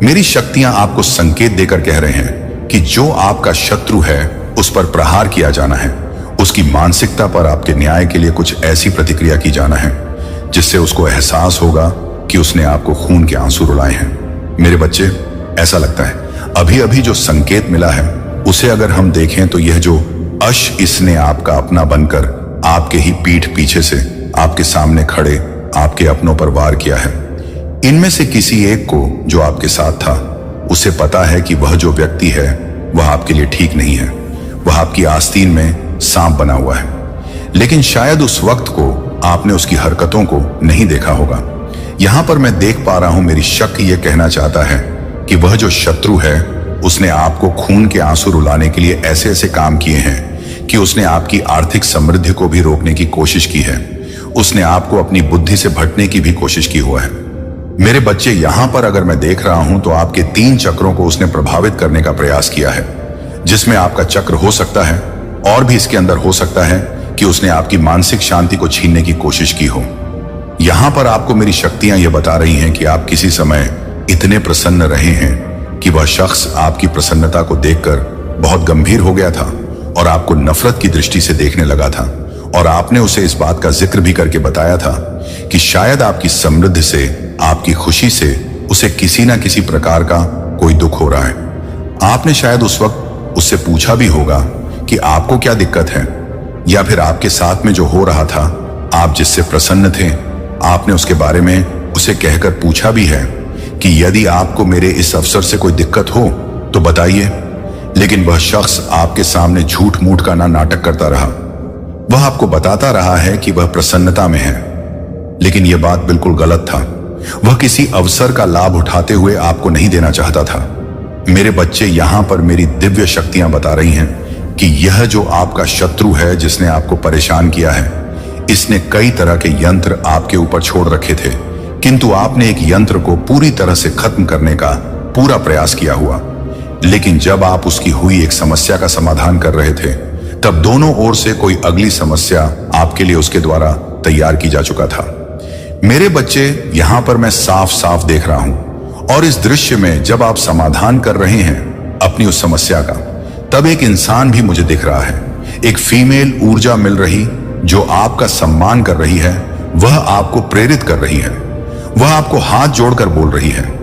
मेरी शक्तियां आपको संकेत देकर कह रहे हैं कि जो आपका शत्रु है उस पर प्रहार किया जाना है। उसकी मानसिकता पर आपके न्याय के लिए कुछ ऐसी प्रतिक्रिया की जाना है जिससे उसको एहसास होगा कि उसने आपको खून के आंसू रुलाए हैं। मेरे बच्चे, ऐसा लगता है अभी अभी जो संकेत मिला है उसे अगर हम देखें तो यह जो अश इसने आपका अपना बनकर आपके ही पीठ पीछे से आपके सामने खड़े आपके अपनों पर वार किया है। इनमें से किसी एक को जो आपके साथ था, उसे पता है कि वह जो व्यक्ति है वह आपके लिए ठीक नहीं है। वह आपकी आस्तीन में सांप बना हुआ है, लेकिन शायद उस वक्त को आपने उसकी हरकतों को नहीं देखा होगा। यहां पर मैं देख पा रहा हूं, मेरी शक यह कहना चाहता है कि वह जो शत्रु है उसने आपको खून के आंसू रुलाने के लिए ऐसे ऐसे काम किए हैं कि उसने आपकी आर्थिक समृद्धि को भी रोकने की कोशिश की है। उसने आपको अपनी बुद्धि से भटने की भी कोशिश की हुआ है। मेरे बच्चे, यहां पर अगर मैं देख रहा हूं तो आपके 3 चक्रों को उसने प्रभावित करने का प्रयास किया है, जिसमें आपका चक्र हो सकता है और भी इसके अंदर हो सकता है कि उसने आपकी मानसिक शांति को छीनने की कोशिश की हो। यहां पर आपको मेरी शक्तियां यह बता रही हैं कि आप किसी समय इतने प्रसन्न रहे हैं कि वह शख्स आपकी प्रसन्नता को देखकर बहुत गंभीर हो गया था और आपको नफरत की दृष्टि से देखने लगा था, और आपने उसे इस बात का जिक्र भी करके बताया था कि शायद आपकी समृद्धि से, आपकी खुशी से उसे किसी ना किसी प्रकार का कोई दुख हो रहा है। आपने शायद उस वक्त उससे पूछा भी होगा कि आपको क्या दिक्कत है, या फिर आपके साथ में जो हो रहा था, आप जिससे प्रसन्न थे, आपने उसके बारे में उसे कहकर पूछा भी है कि यदि आपको मेरे इस अवसर से कोई दिक्कत हो तो बताइए। लेकिन वह शख्स आपके सामने झूठ मूठ का नाटक करता रहा। वह आपको बताता रहा है कि वह प्रसन्नता में है, लेकिन यह बात बिल्कुल गलत था। वह किसी अवसर का लाभ उठाते हुए आपको नहीं देना चाहता था। मेरे बच्चे, यहां पर मेरी दिव्य शक्तियां बता रही हैं कि यह जो आपका शत्रु है, जिसने आपको परेशान किया है, इसने कई तरह के यंत्र आपके ऊपर छोड़ रखे थे, किंतु आपने एक यंत्र को पूरी तरह से खत्म करने का पूरा प्रयास किया हुआ। लेकिन जब आप उसकी हुई एक समस्या का समाधान कर रहे थे, तब दोनों ओर से कोई अगली समस्या आपके लिए उसके द्वारा तैयार की जा चुका था। मेरे बच्चे, यहां पर मैं साफ साफ देख रहा हूं, और इस दृश्य में जब आप समाधान कर रहे हैं अपनी उस समस्या का, तब एक इंसान भी मुझे दिख रहा है। एक फीमेल ऊर्जा मिल रही जो आपका सम्मान कर रही है, वह आपको प्रेरित कर रही है, वह आपको हाथ जोड़कर बोल रही है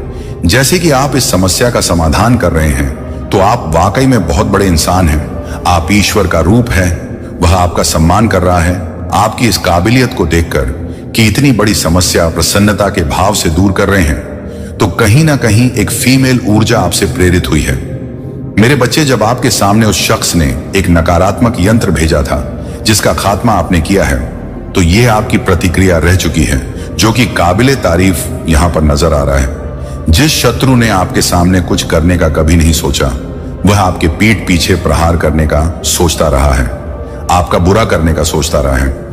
जैसे कि आप इस समस्या का समाधान कर रहे हैं तो आप वाकई में बहुत बड़े इंसान हैं, आप ईश्वर का रूप है। वह आपका सम्मान कर रहा है आपकी इस काबिलियत को देखकर कि इतनी बड़ी समस्या प्रसन्नता के भाव से दूर कर रहे हैं। तो कहीं ना कहीं एक फीमेल ऊर्जा आपसे प्रेरित हुई है। मेरे बच्चे, जब आपके सामने उस शख्स ने एक नकारात्मक यंत्र भेजा था जिसका खात्मा आपने किया है, तो यह आपकी प्रतिक्रिया रह चुकी है, जो कि काबिले तारीफ यहां पर नजर आ रहा है। जिस शत्रु ने आपके सामने कुछ करने का कभी नहीं सोचा, वह आपके पीठ पीछे प्रहार करने का सोचता रहा है, आपका बुरा करने का सोचता रहा है।